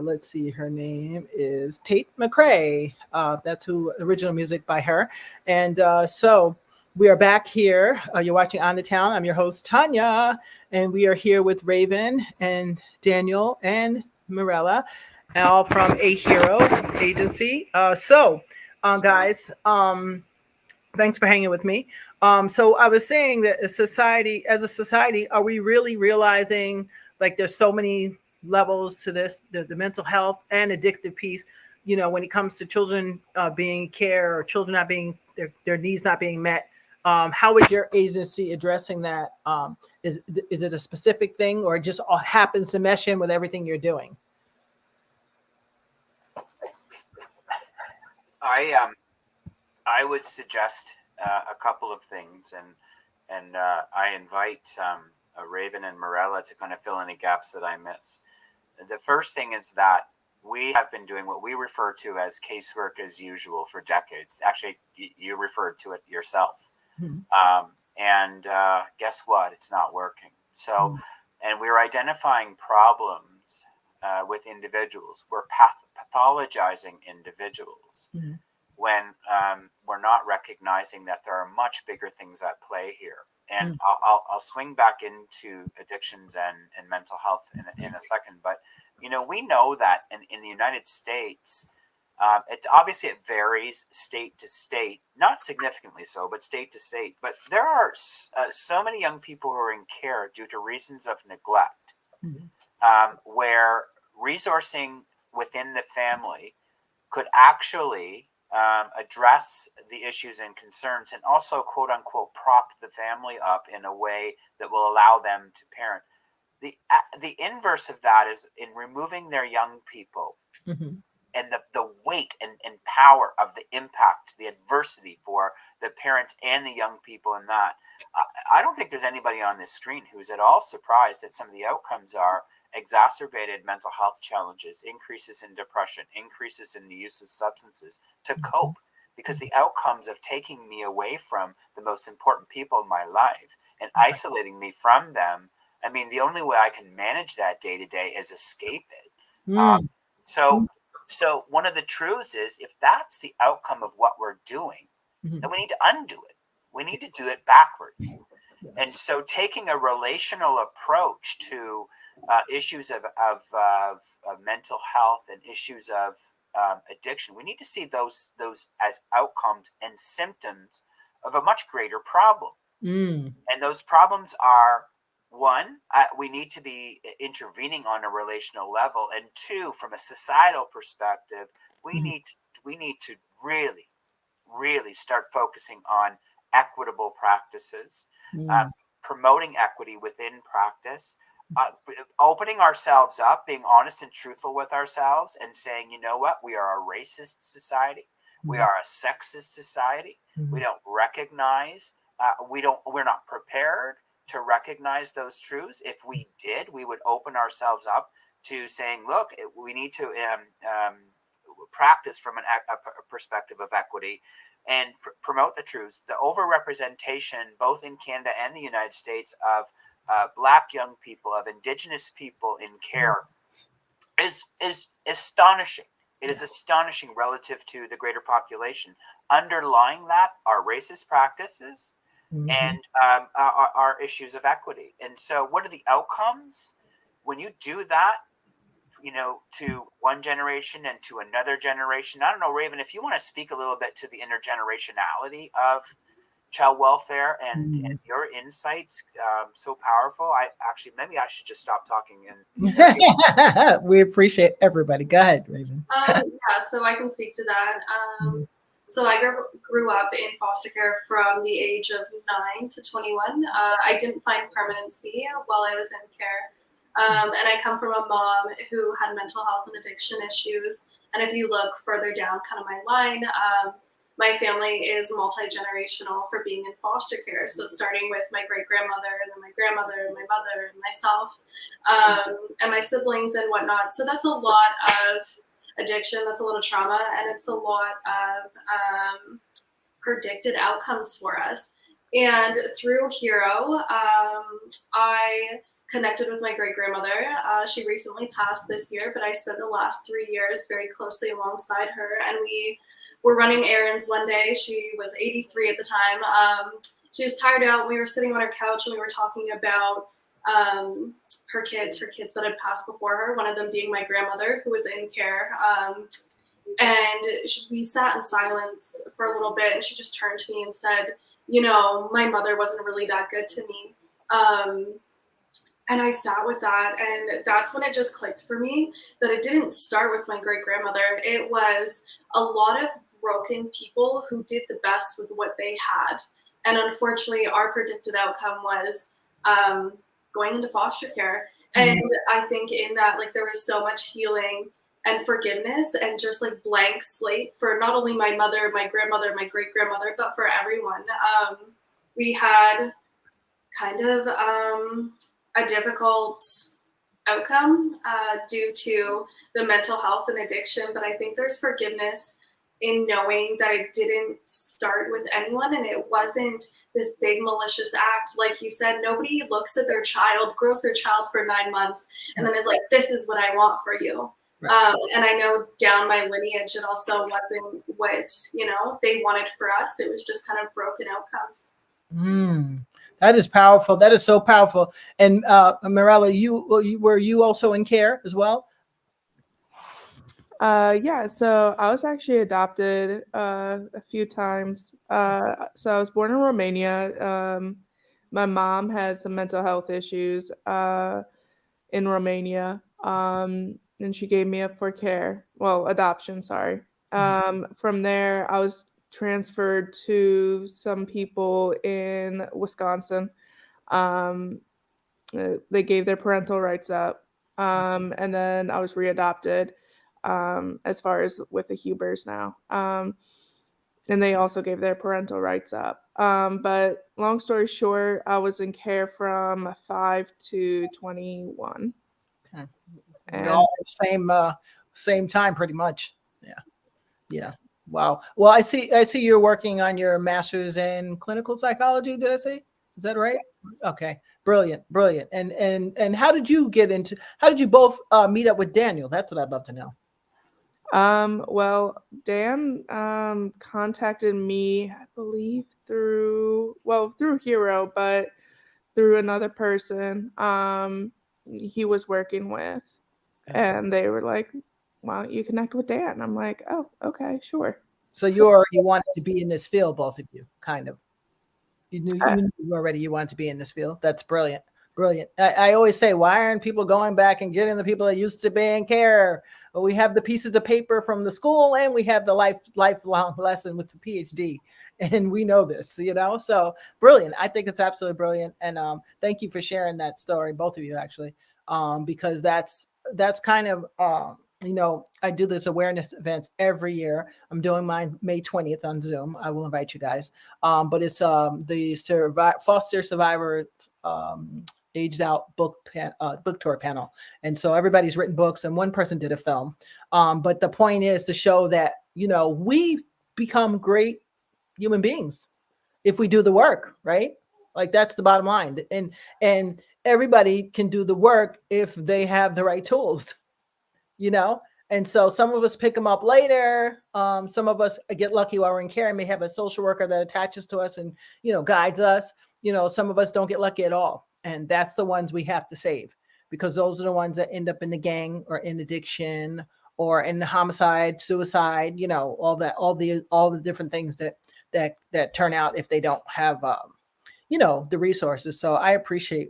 let's see, her name is Tate McRae. That's who original music by her. And so we are back here. You're watching On the Town. I'm your host, Tanya. And we are here with Raven and Daniel and Mirella, all from Aheero Agency. Guys, thanks for hanging with me. So I was saying that as a society, are we really realizing like there's so many levels to this, the mental health and addictive piece, when it comes to children being care or children not being, their needs not being met. How is your agency addressing that? Is it a specific thing or it just all happens to mesh in with everything you're doing? I would suggest a couple of things, and I invite Raven and Mirella to kind of fill any gaps that I miss. The first thing is that we have been doing what we refer to as casework as usual for decades. Actually, you referred to it yourself. And guess what? It's not working. So, and we're identifying problems with individuals. We're pathologizing individuals when we're not recognizing that there are much bigger things at play here. And I'll swing back into addictions and mental health in a second. But, we know that in the United States, it varies state to state, not significantly so, but state to state. But there are so many young people who are in care due to reasons of neglect, where resourcing within the family could actually address the issues and concerns and also, quote unquote, prop the family up in a way that will allow them to parent. The inverse of that is in removing their young people and the weight and power of the impact, the adversity for the parents and the young people in that. I don't think there's anybody on this screen who's at all surprised that some of the outcomes are exacerbated mental health challenges, increases in depression, increases in the use of substances to cope, because the outcomes of taking me away from the most important people in my life and isolating me from them, I mean, the only way I can manage that day to day is escape it. So one of the truths is, if that's the outcome of what we're doing, then we need to undo it. We need to do it backwards. And so taking a relational approach to issues of mental health and issues of addiction, we need to see those as outcomes and symptoms of a much greater problem. And those problems are, one, we need to be intervening on a relational level, and two, from a societal perspective, we need to really start focusing on equitable practices, promoting equity within practice, opening ourselves up, being honest and truthful with ourselves, and saying, you know what, we are a racist society, we are a sexist society, we don't recognize, we're not prepared to recognize those truths. If we did, we would open ourselves up to saying, look, we need to practice from a perspective of equity and promote the truths. The overrepresentation, both in Canada and the United States, of Black young people, of Indigenous people in care is astonishing. It is astonishing relative to the greater population. Underlying that are racist practices and our issues of equity. And so what are the outcomes when you do that, to one generation and to another generation? I don't know, Raven, if you want to speak a little bit to the intergenerationality of child welfare and your insights, so powerful. Maybe I should just stop talking. And we appreciate everybody. Go ahead, Raven. So I can speak to that. So I grew up in foster care from the age of 9 to 21. I didn't find permanency while I was in care. And I come from a mom who had mental health and addiction issues. And if you look further down kind of my line, my family is multi-generational for being in foster care. So starting with my great-grandmother, and then my grandmother, and my mother, and myself, and my siblings and whatnot. So that's a lot of addiction, that's a lot of trauma, and it's a lot of predicted outcomes for us. And through Aheero, I connected with my great-grandmother. She recently passed this year, but I spent the last 3 years very closely alongside her, and we were running errands one day. She was 83 at the time. She was tired out. We were sitting on her couch and we were talking about her kids that had passed before her, one of them being my grandmother, who was in care. And we sat in silence for a little bit, and she just turned to me and said, you know, my mother wasn't really that good to me. And I sat with that, and that's when it just clicked for me that it didn't start with my great-grandmother. It was a lot of broken people who did the best with what they had. And unfortunately, our predicted outcome was going into foster care. Mm-hmm. And I think in that, like, there was so much healing and forgiveness and just like blank slate for not only my mother, my grandmother, my great-grandmother, but for everyone. We had kind of a difficult outcome due to the mental health and addiction, but I think there's forgiveness in knowing that it didn't start with anyone and it wasn't this big malicious act. Like you said, nobody looks at their child, grows their child for 9 months, and then is like, this is what I want for you. Right. And I know down my lineage, it also wasn't what, you know, they wanted for us. It was just kind of broken outcomes. That is powerful. That is so powerful. And Mirella, were you also in care as well? Yeah, so I was actually adopted a few times. So I was born in Romania. My mom had some mental health issues in Romania, and she gave me up for care. Well, adoption, sorry. From there, I was transferred to some people in Wisconsin. They gave their parental rights up, and then I was readopted. As far as with the Hubers now. And they also gave their parental rights up. But long story short, I was in care from 5 to 21. Okay. And all same time, pretty much. Yeah. Wow. Well, I see you're working on your master's in clinical psychology. Did I say? Is that right? Yes. Okay. Brilliant. And how did you both meet up with Daniel? That's what I'd love to know. Well, Dan contacted me, I believe through Aheero, but through another person he was working with. Okay. And they were like, why don't you connect with Dan? And I'm like, oh, okay, sure. So you already wanted to be in this field, both of you, kind of. You knew already you wanted to be in this field. That's brilliant. Brilliant. I always say, why aren't people going back and getting the people that used to be in care? Well, we have the pieces of paper from the school and we have the lifelong lesson with the PhD. And we know this, you know, so brilliant. I think it's absolutely brilliant. And thank you for sharing that story, both of you, actually, because that's kind of, you know, I do this awareness events every year. I'm doing mine May 20th on Zoom. I will invite you guys. But it's the foster survivor aged out book tour panel. And so everybody's written books and one person did a film. But the point is to show that, you know, we become great human beings if we do the work, right? Like that's the bottom line. And everybody can do the work if they have the right tools, you know? And so some of us pick them up later. Some of us get lucky while we're in care and may have a social worker that attaches to us and, you know, guides us. You know, some of us don't get lucky at all. And that's the ones we have to save because those are the ones that end up in the gang or in addiction or in homicide, suicide, you know, all the different things that turn out if they don't have, you know, the resources. So I appreciate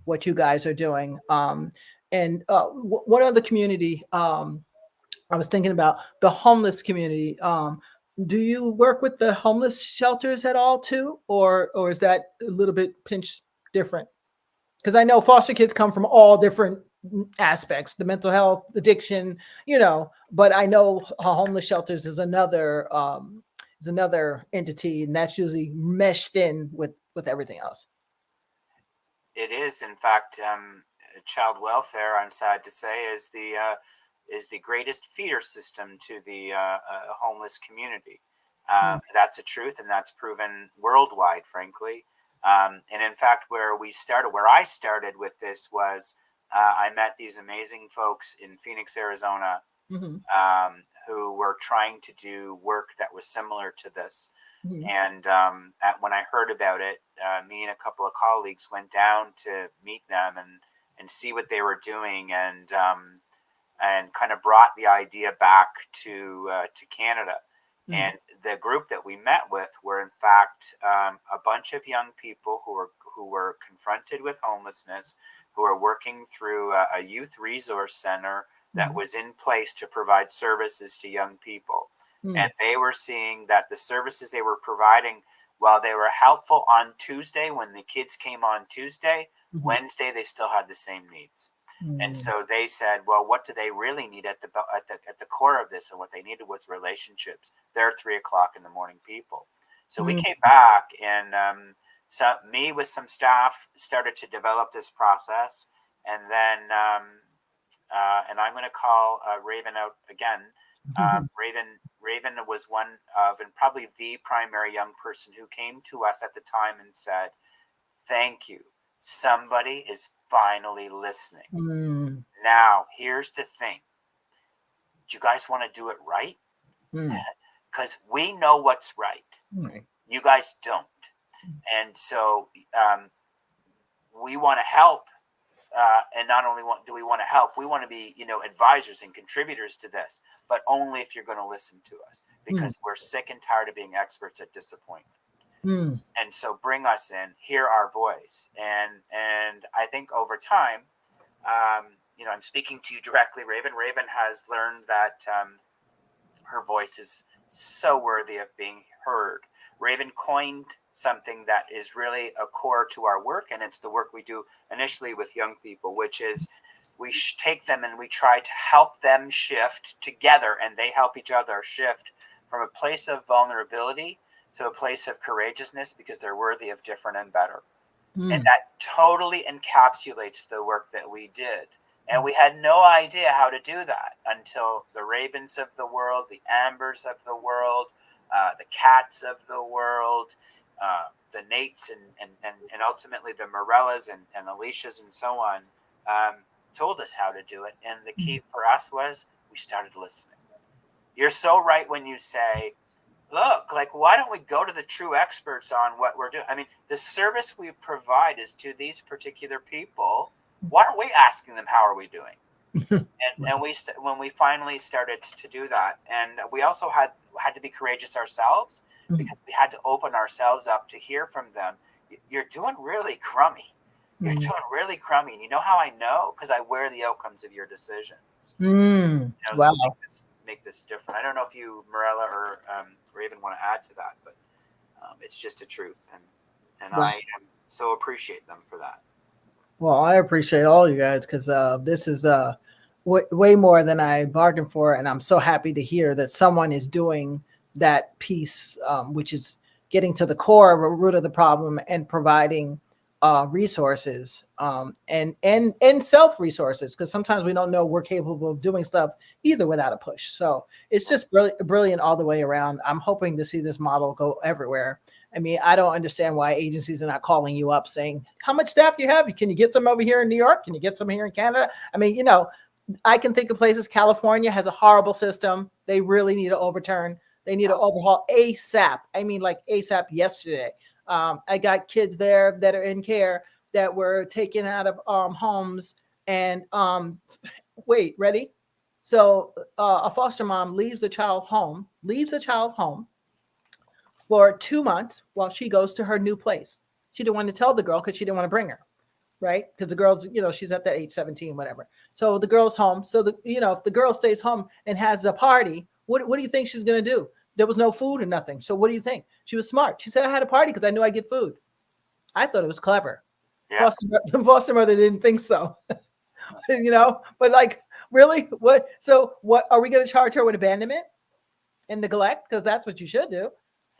what you guys are doing. And one other community, I was thinking about the homeless community. Do you work with the homeless shelters at all too? Or is that a little bit pinched different? Because I know foster kids come from all different aspects, the mental health, addiction, but I know homeless shelters is another entity, and that's usually meshed in with everything else. It is, in fact, child welfare, I'm sad to say, is the greatest feeder system to the homeless community. That's a truth, and that's proven worldwide, frankly. And in fact, where I started with this was I met these amazing folks in Phoenix, Arizona, who were trying to do work that was similar to this. And when I heard about it, me and a couple of colleagues went down to meet them and see what they were doing, and kind of brought the idea back to Canada. And the group that we met with were, in fact, a bunch of young people who were confronted with homelessness, who were working through a youth resource center that was in place to provide services to young people. And they were seeing that the services they were providing, while they were helpful on Tuesday when the kids came on Tuesday, Wednesday they still had the same needs. And so they said, well, what do they really need at the core of this? And what they needed was relationships. They're 3 o'clock in the morning people. So we came back, and me with some staff started to develop this process. And then, and I'm going to call Raven out again. Raven was one of, and probably the primary young person who came to us at the time and said, thank you. Somebody is finally listening. Now, here's the thing. Do you guys want to do it right? Because we know what's right. You guys don't. And so we want to help. And not only do we want to help, we want to be, advisors and contributors to this, but only if you're going to listen to us, because we're sick and tired of being experts at disappointment. And so bring us in, hear our voice. And I think over time, I'm speaking to you directly, Raven. Raven has learned that her voice is so worthy of being heard. Raven coined something that is really a core to our work, and it's the work we do initially with young people, which is we take them and we try to help them shift together, and they help each other shift from a place of vulnerability to a place of courageousness, because they're worthy of different and better. And that totally encapsulates the work that we did. And we had no idea how to do that until the Ravens of the world, the Ambers of the world, the Cats of the world, the Nates, and ultimately the Morellas and Alicias and so on, told us how to do it. And the key for us was we started listening. You're so right when you say, look, why don't we go to the true experts on what we're doing? I mean, the service we provide is to these particular people. Why aren't we asking them, how are we doing? And when we finally started to do that, and we also had to be courageous ourselves, because we had to open ourselves up to hear from them. You're doing really crummy. You're doing really crummy. And you know how I know? Because I wear the outcomes of your decisions. Wow. So make this different. I don't know if you, Morella or Raven, want to add to that, but it's just a truth, and wow. I so appreciate them for that. Well, I appreciate all you guys, because this is way more than I bargained for, and I'm so happy to hear that someone is doing that piece, which is getting to the core root of the problem and providing resources and self resources, because sometimes we don't know we're capable of doing stuff either without a push. So it's just brilliant all the way around. I'm hoping to see this model go everywhere. I mean, I don't understand why agencies are not calling you up saying, how much staff do you have? Can you get some over here in New York? Can you get some here in Canada? I mean, I can think of places. California has a horrible system. They really need to overturn. They need to overhaul ASAP. I mean, like ASAP yesterday. I got kids there that are in care that were taken out of homes. And wait, ready? So a foster mom leaves a child home for 2 months while she goes to her new place. She didn't want to tell the girl because she didn't want to bring her, right? Because the girl's, she's at that age 17, whatever. So the girl's home. So if the girl stays home and has a party, what do you think she's going to do? There was no food or nothing. So what do you think? She was smart. She said, I had a party because I knew I'd get food. I thought it was clever. Yeah. The foster mother didn't think so. But like, really, what? So what are we going to charge her with abandonment and neglect? Because that's what you should do.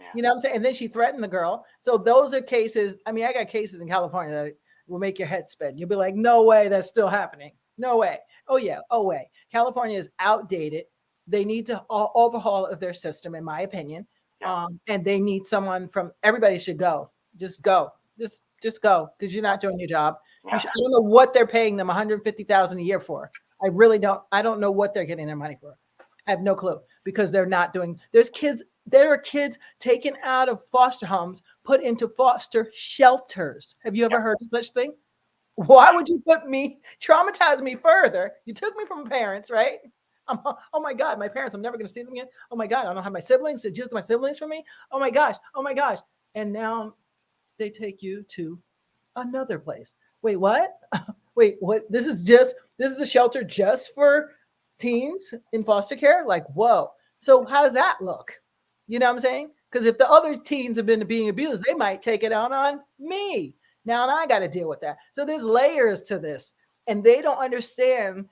Yeah. You know what I'm saying? And then she threatened the girl. So those are cases. I mean, I got cases in California that will make your head spin. You'll be like, no way, that's still happening. No way. Oh yeah. Oh way. California is outdated. They need to overhaul of their system, in my opinion. Yeah. And they need someone from everybody should go. Just go. Just go because you're not doing your job. Yeah. I don't know what they're paying them $150,000 a year for. I really don't. I don't know what they're getting their money for. I have no clue because they're not doing. There are kids taken out of foster homes, put into foster shelters. Have you ever heard of such thing? Why would you traumatize me further? You took me from parents, right? Oh my God, my parents, I'm never going to see them again. Oh my God, I don't have my siblings. Did you take my siblings from me? Oh my gosh. And now they take you to another place. Wait, what? Wait, what? This is a shelter just for teens in foster care? Like, whoa. So how does that look? You know what I'm saying? Because if the other teens have been being abused, they might take it out on me. Now I got to deal with that. So there's layers to this, and they don't understand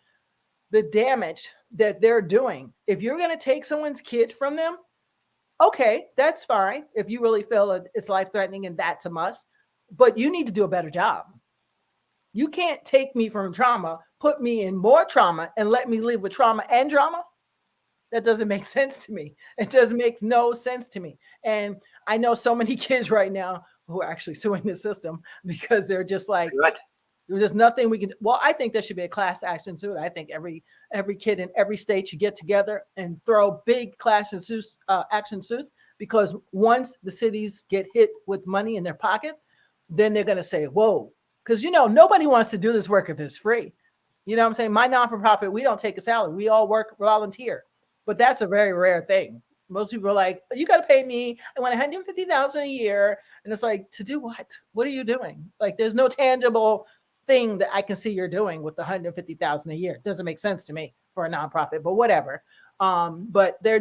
the damage that they're doing. If you're going to take someone's kid from them, okay, that's fine. If you really feel it's life-threatening and that's a must, but you need to do a better job. You can't take me from trauma, put me in more trauma, and let me live with trauma and drama. That doesn't make sense to me. It doesn't make no sense to me. And I know so many kids right now who are actually suing the system because they're just like, Good. there's nothing we can do. Well, I think there should be a class action suit. I think every kid in every state should get together and throw big class action suits because once the cities get hit with money in their pockets, then they're going to say, whoa, because, nobody wants to do this work if it's free. You know what I'm saying? My non-for-profit, we don't take a salary. We all work volunteer. But that's a very rare thing. Most people are like, you got to pay me. I want $150,000 a year. And it's like, to do what? What are you doing? Like, there's no tangible thing that I can see you're doing with the $150,000 a year. It doesn't make sense to me for a nonprofit, but whatever. But they're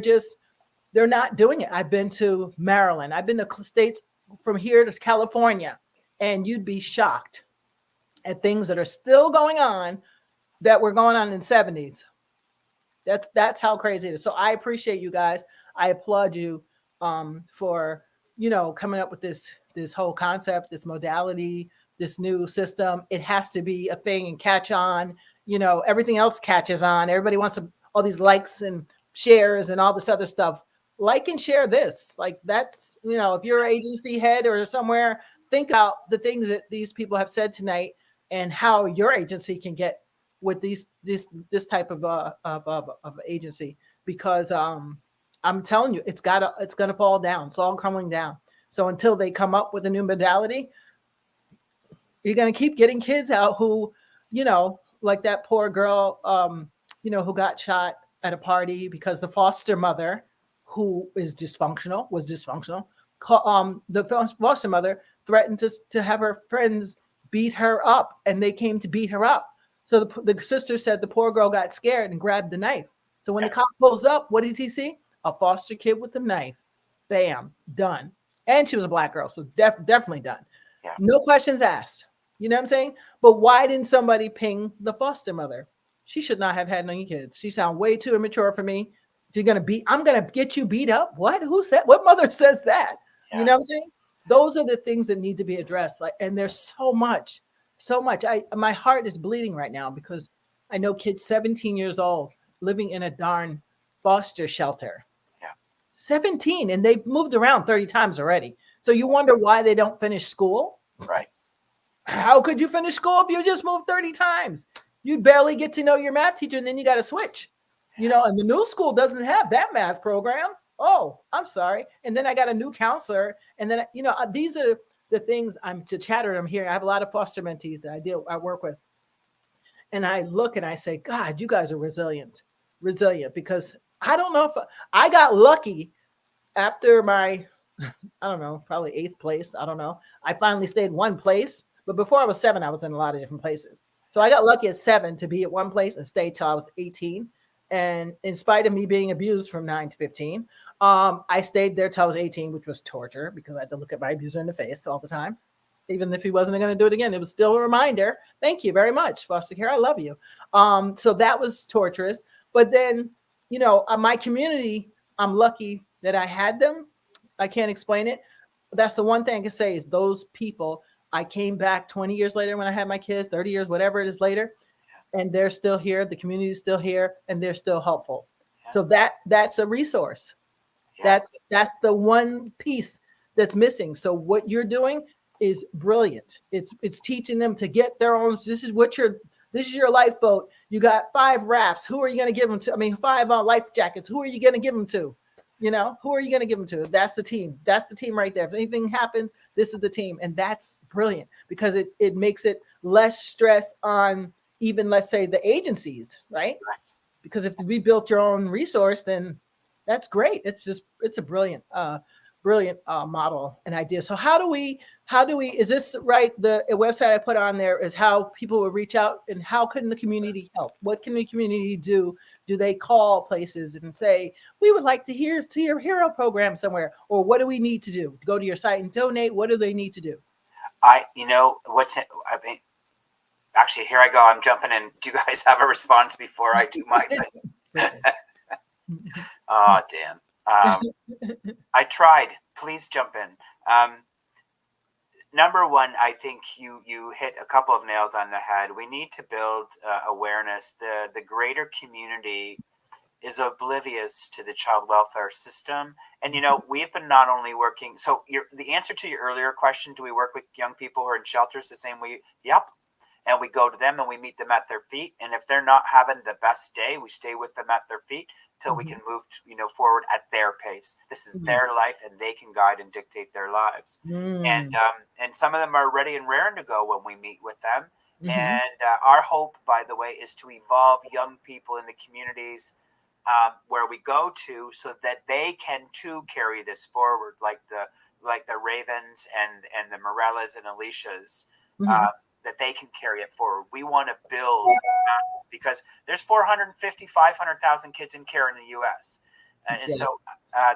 not doing it. I've been to Maryland. I've been to states from here to California, and you'd be shocked at things that are still going on that were going on in the 70s. That's how crazy it is. So I appreciate you guys. I applaud you for coming up with this whole concept, this modality, this new system. It has to be a thing and catch on. Everything else catches on. Everybody wants all these likes and shares and all this other stuff. Like and share this. Like that's if you're an agency head or somewhere, think about the things that these people have said tonight and how your agency can get with this type of agency, because I'm telling you, it's gonna fall down. It's all coming down. So until they come up with a new modality, you're gonna keep getting kids out who, like that poor girl, who got shot at a party because the foster mother, who was dysfunctional. The foster mother threatened to have her friends beat her up, and they came to beat her up. So the sister said the poor girl got scared and grabbed the knife. So when the cop pulls up, what does he see? A foster kid with a knife. Bam, done. And she was a Black girl, so definitely done. Yeah. No questions asked. You know what I'm saying? But why didn't somebody ping the foster mother? She should not have had any kids. She sounds way too immature for me. I'm gonna get you beat up. What? Who said? What mother says that? Yeah. You know what I'm saying? Those are the things that need to be addressed. And there's so much. My heart is bleeding right now because I know kids 17 years old living in a darn foster shelter. Yeah. 17, and they've moved around 30 times already. So you wonder why they don't finish school? Right. How could you finish school if you just moved 30 times? You barely get to know your math teacher, and then you got to switch. And the new school doesn't have that math program. Oh, I'm sorry. And then I got a new counselor. And then, these are the things I'm hearing. I have a lot of foster mentees that I work with. And I look and I say, God, you guys are resilient, because I don't know if I got lucky after my, I don't know, probably 8th place. I don't know. I finally stayed one place, but before I was 7, I was in a lot of different places. So I got lucky at 7 to be at one place and stay till I was 18. And in spite of me being abused from 9 to 15, I stayed there till I was 18, which was torture because I had to look at my abuser in the face all the time. even if he wasn't going to do it again. It was still a reminder. Thank you very much, foster care. I love you. So that was torturous. But then, my community, I'm lucky that I had them. I can't explain it. That's the one thing I can say is those people. I came back 20 years later when I had my kids, 30 years, whatever it is later, and they're still here. The community is still here, and they're still helpful. Yeah. So that's a resource. Yeah. That's the one piece that's missing. So what you're doing is brilliant. It's teaching them to get their own. This is your lifeboat. You got 5 wraps. Who are you going to give them to? I mean, 5 life jackets. Who are you going to give them to? Who are you going to give them to? That's the team. That's the team right there. If anything happens, this is the team, and that's brilliant because it makes it less stress on even, let's say, the agencies, right? Right. Because if we built your own resource, then that's great. It's a brilliant model and idea. So how do we, is this right? The website I put on there is how people will reach out, and how can the community help? What can the community do? Do they call places and say, we would like to see your hero program somewhere? Or what do we need to do? Go to your site and donate? What do they need to do? Actually, here I go. I'm jumping in. Do you guys have a response before I do my thing? Oh, Dan. I tried. Please jump in. Number one, I think you hit a couple of nails on the head. We need to build awareness. The greater community is oblivious to the child welfare system. And, we've been not only working. So the answer to your earlier question, do we work with young people who are in shelters the same way? Yep. And we go to them and we meet them at their feet. And if they're not having the best day, we stay with them at their feet till we can move forward at their pace. This is their life, and they can guide and dictate their lives. And some of them are ready and raring to go when we meet with them. And our hope, by the way, is to evolve young people in the communities where we go to, so that they can too carry this forward, like the Ravens and the Morellas and Alicias. That they can carry it forward. We want to build masses because there's 450, 500,000 kids in care in the U.S. And so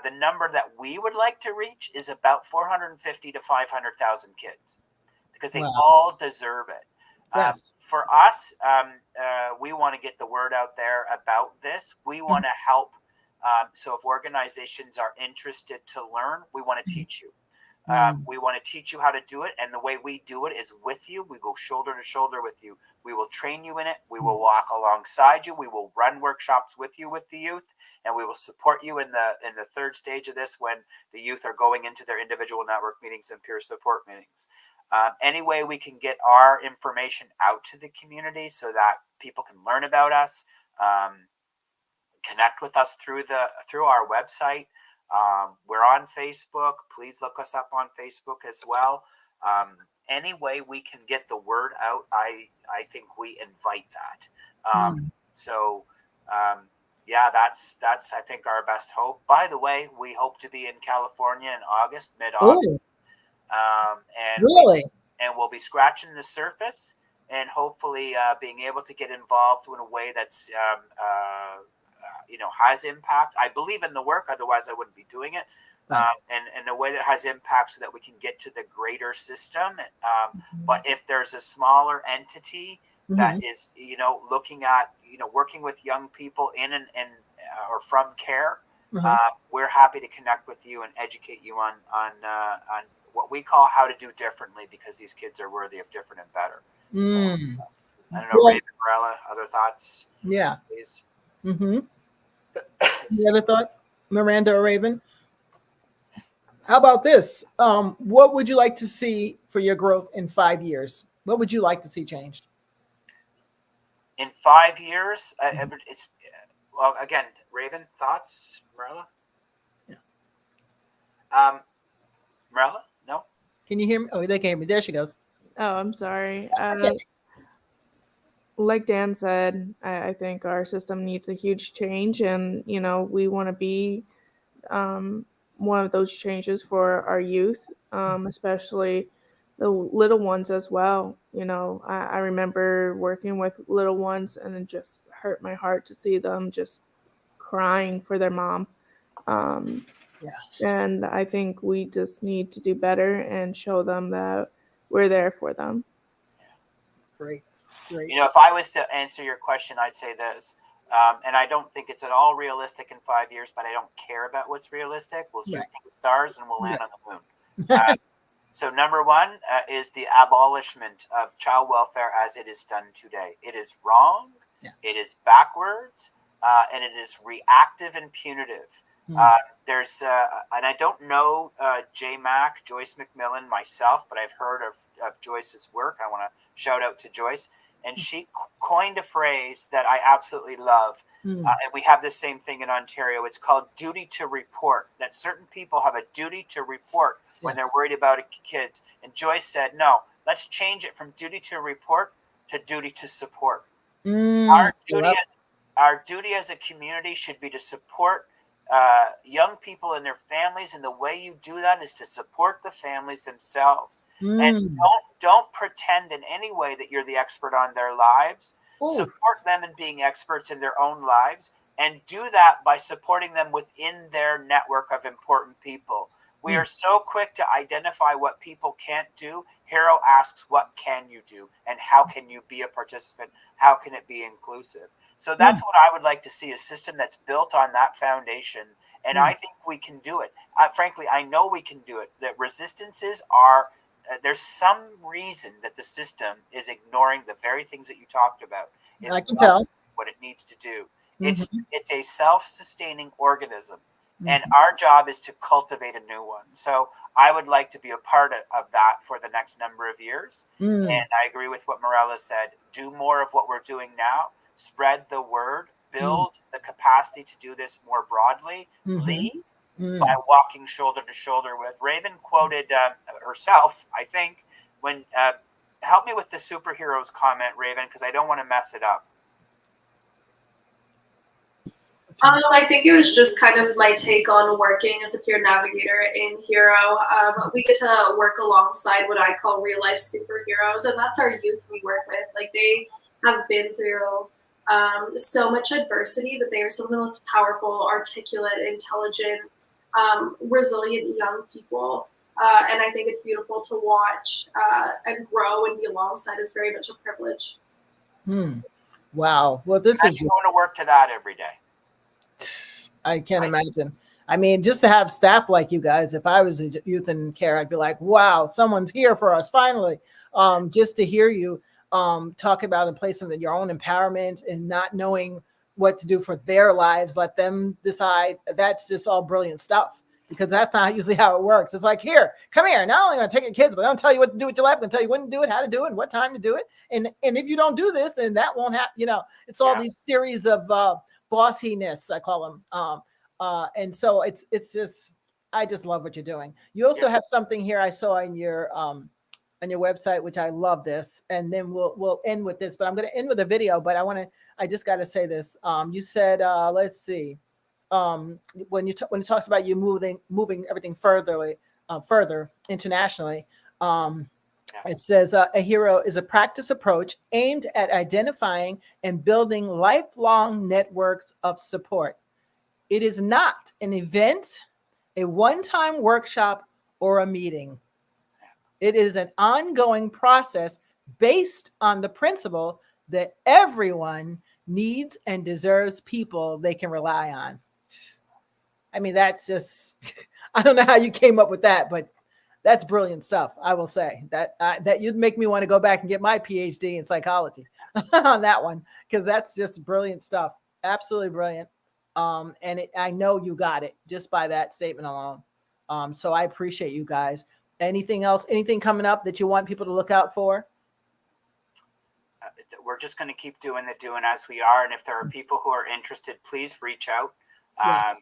the number that we would like to reach is about 450 to 500,000 kids, because they all deserve it. For us, we want to get the word out there about this. We want to help. So if organizations are interested to learn, we want to teach you. We want to teach you how to do it, and the way we do it is with you. We go shoulder to shoulder with you. We will train you in it. We will walk alongside you. We will run workshops with you with the youth, and we will support you in the third stage of this, when the youth are going into their individual network meetings and peer support meetings. Any way we can get our information out to the community so that people can learn about us, connect with us through our website. We're on Facebook. Please look us up on Facebook as well. Any way we can get the word out, I think we invite that. That's I think our best hope. By the way, we hope to be in California in August, mid-August. And we'll be scratching the surface, and hopefully being able to get involved in a way that's has impact. I believe in the work, otherwise I wouldn't be doing it. And a way that has impact, so that we can get to the greater system. But if there's a smaller entity that is, looking at, working with young people in or from care, we're happy to connect with you and educate you on what we call how to do differently, because these kids are worthy of different and better. So, I don't know, Raven, Morella, other thoughts? Yeah. Please. Any other thoughts, Miranda or Raven? How about this? What would you like to see for your growth in 5 years? What would you like to see changed? In 5 years, it's again, Raven, thoughts, Marilla? Yeah. Marilla, no? Can you hear me? Oh, they can hear me. There she goes. Oh, I'm sorry. Okay. Like Dan said, I think our system needs a huge change, and we want to be one of those changes for our youth, especially the little ones as well. I remember working with little ones, and it just hurt my heart to see them just crying for their mom. And I think we just need to do better and show them that we're there for them. Great. Great. You know, if I was to answer your question, I'd say this. And I don't think it's at all realistic in 5 years, but I don't care about what's realistic. We'll shoot for the stars and we'll land on the moon. So number one is the abolishment of child welfare as it is done today. It is wrong. Yes. It is backwards, and it is reactive and punitive. There's, and I don't know Joyce McMillan myself, but I've heard of Joyce's work. I want to shout out to Joyce. And she coined a phrase that I absolutely love. And we have the same thing in Ontario. It's called duty to report, that certain people have a duty to report when they're worried about kids. And Joyce said, no, let's change it from duty to report to duty to support. Our duty as a community should be to support young people and their families, and the way you do that is to support the families themselves. And don't pretend in any way that you're the expert on their lives. Support them in being experts in their own lives, and do that by supporting them within their network of important people. We are so quick to identify what people can't do. Aheero asks, what can you do, and how can you be a participant? How can it be inclusive? So that's what I would like to see, a system that's built on that foundation. And I think we can do it. Frankly, I know we can do it. The resistances are, there's some reason that the system is ignoring the very things that you talked about. I can tell what it needs to do. It's a self-sustaining organism. And our job is to cultivate a new one. So I would like to be a part of that for the next number of years. And I agree with what Morella said. Do more of what we're doing now. Spread the word. Build the capacity to do this more broadly. Lead by walking shoulder to shoulder with. Raven quoted herself, I think, when help me with the superheroes comment, Raven, because I don't want to mess it up. I think it was just kind of my take on working as a peer navigator in Aheero. We get to work alongside what I call real life superheroes, and that's our youth we work with. Like, they have been through so much adversity, but they are some of the most powerful, articulate, intelligent, resilient young people. And I think it's beautiful to watch and grow and be alongside. It's very much a privilege. Wow. Well, this is going to work to that every day. I can't imagine. I mean, just to have staff like you guys, if I was a youth in care, I'd be like, wow, someone's here for us finally. Just to hear you talk about and place them in your own empowerment and not knowing what to do for their lives, let them decide. That's just all brilliant stuff, because that's not usually how it works. It's like, here, come here. Not only am I take your kids, but I'm going to tell you what to do with your life. I'm going to tell you when to do it, how to do it, and what time to do it. And if you don't do this, then that won't happen. You know, it's all these series of bossiness, I call them. And so it's just, I just love what you're doing. You also have something here I saw on your website, which I love this. And then we'll end with this, but I'm going to end with a video, but I just got to say this. You said, let's see, when it talks about you moving everything further internationally, it says Aheero is a practice approach aimed at identifying and building lifelong networks of support. It is not an event, a one-time workshop, or a meeting. It is an ongoing process based on the principle that everyone needs and deserves people they can rely on. I mean, that's just, I don't know how you came up with that, but that's brilliant stuff. I will say that you'd make me want to go back and get my PhD in psychology on that one, because that's just brilliant stuff. Absolutely brilliant. And I know you got it just by that statement alone. So I appreciate you guys. Anything else? Anything coming up that you want people to look out for? We're just going to keep doing as we are. And if there are people who are interested, please reach out. Yes.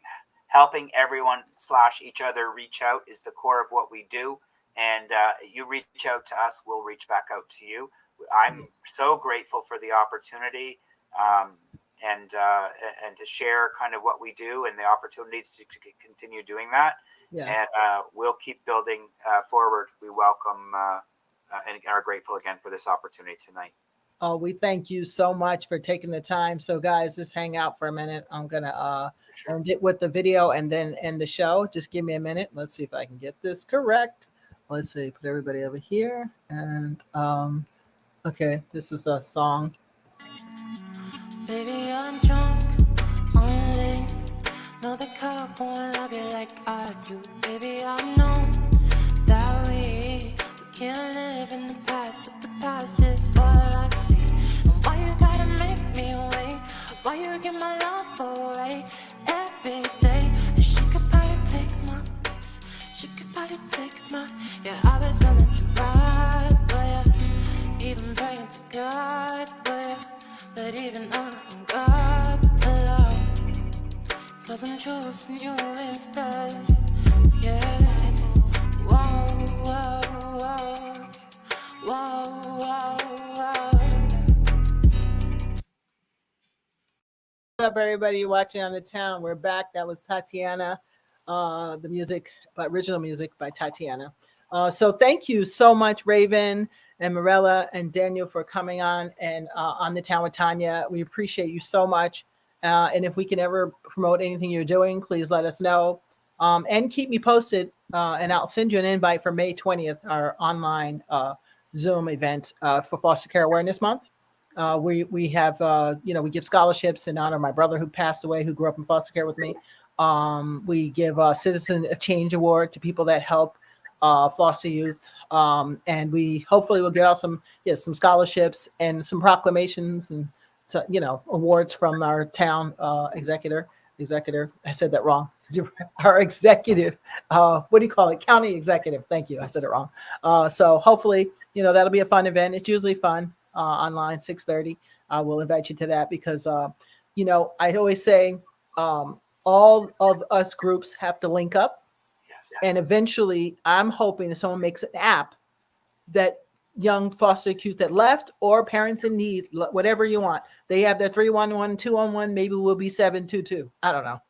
Helping everyone / each other reach out is the core of what we do. And you reach out to us, we'll reach back out to you. I'm so grateful for the opportunity and to share kind of what we do and the opportunities to continue doing that. Yes. And we'll keep building forward. We welcome and are grateful again for this opportunity tonight. Oh, we thank you so much for taking the time. So guys, just hang out for a minute. I'm going to end it with the video and then end the show. Just give me a minute. Let's see if I can get this correct. let's see, put everybody over here. And okay, this is a song. Baby, I'm drunk on lean. No, the cup won't love you like I do. Baby, I know that we can't live in the past, but the past is all I see. And why you gotta make me wait? Why you give my love away every day? And she could probably take my place. She could probably take my. Yeah, I was willing to ride, but yeah, even praying to God, but yeah, but even I'm God alone. 'Cause I'm choosing you instead. Yeah. Whoa, whoa, whoa. Whoa, whoa, whoa. What's up, everybody watching on the town? We're back. That was Tatiana, the music, original music by Tatiana. So thank you so much, Raven and Morella and Daniel, for coming on and on the town with Tanya. We appreciate you so much. And if we can ever promote anything you're doing, please let us know. And keep me posted. And I'll send you an invite for May 20th, our online Zoom event for Foster Care Awareness Month. We have we give scholarships in honor of my brother who passed away, who grew up in foster care with me. We give a Citizen of Change Award to people that help foster youth, and we hopefully will give out some scholarships and some proclamations and awards from our town executor. I said that wrong. Our executive, what do you call it? County executive. Thank you. I said it wrong. So hopefully, that'll be a fun event. It's usually fun. Online 6:30. I will invite you to that because I always say all of us groups have to link up. Yes. And eventually I'm hoping that someone makes an app that young foster youth that left or parents in need, whatever you want, they have their 311, 211, maybe we'll be 722. I don't know.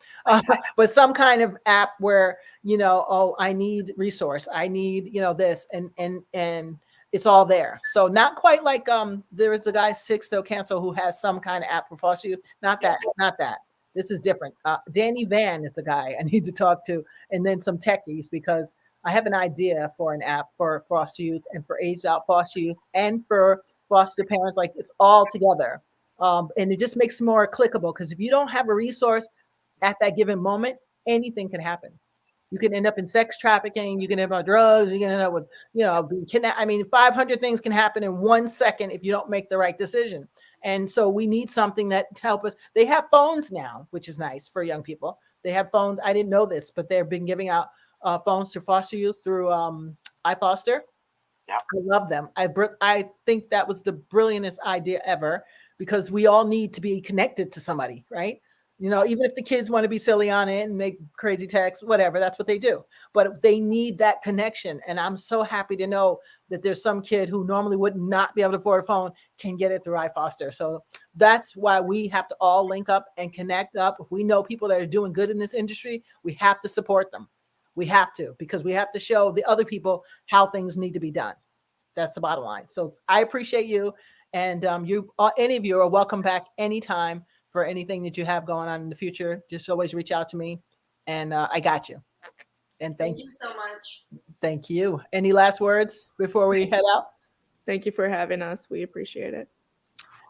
But some kind of app where, I need resource. I need, this and it's all there. So not quite like there is a guy Sixto Cancel who has some kind of app for foster youth. Not that. This is different. Danny Van is the guy I need to talk to, and then some techies because I have an idea for an app for foster youth and for aged out foster youth and for foster parents. Like it's all together, and it just makes it more clickable because if you don't have a resource at that given moment, anything can happen. You can end up in sex trafficking. You can end up on drugs. You can end up with, being kidnapped. I mean, 500 things can happen in 1 second if you don't make the right decision. And so we need something that help us. They have phones now, which is nice for young people. They have phones. I didn't know this, but they've been giving out phones to foster youth through iFoster. Yeah. I love them. I think that was the brilliantest idea ever because we all need to be connected to somebody, right? Even if the kids want to be silly on it and make crazy texts, whatever, that's what they do. But they need that connection. And I'm so happy to know that there's some kid who normally would not be able to afford a phone can get it through iFoster. So that's why we have to all link up and connect up. If we know people that are doing good in this industry, we have to support them. We have to, because we have to show the other people how things need to be done. That's the bottom line. So I appreciate you. And any of you are welcome back anytime. For anything that you have going on in the future, just always reach out to me and I got you. And thank you so much. Thank you. Any last words before we head out? Thank you for having us. We appreciate it.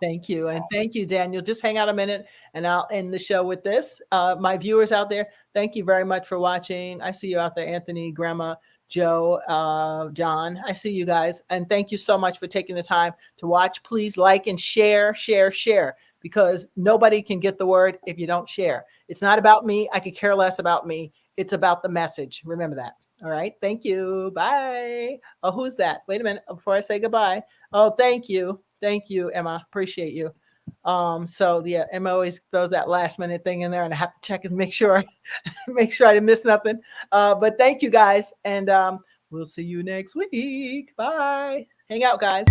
Thank you. And thank you, Daniel. Just hang out a minute and I'll end the show with this. My viewers out there, thank you very much for watching. I see you out there, Anthony, Grandma, Joe, John. I see you guys. And thank you so much for taking the time to watch. Please like and share, because nobody can get the word if you don't share. It's not about me. I could care less about me. It's about the message. Remember that. All right. Thank you. Bye. Oh, who's that? Wait a minute before I say goodbye. Oh, thank you. Thank you, Emma. Appreciate you. So yeah, Emma always throws that last minute thing in there and I have to check and make sure I didn't miss nothing. But thank you guys. And we'll see you next week. Bye. Hang out, guys.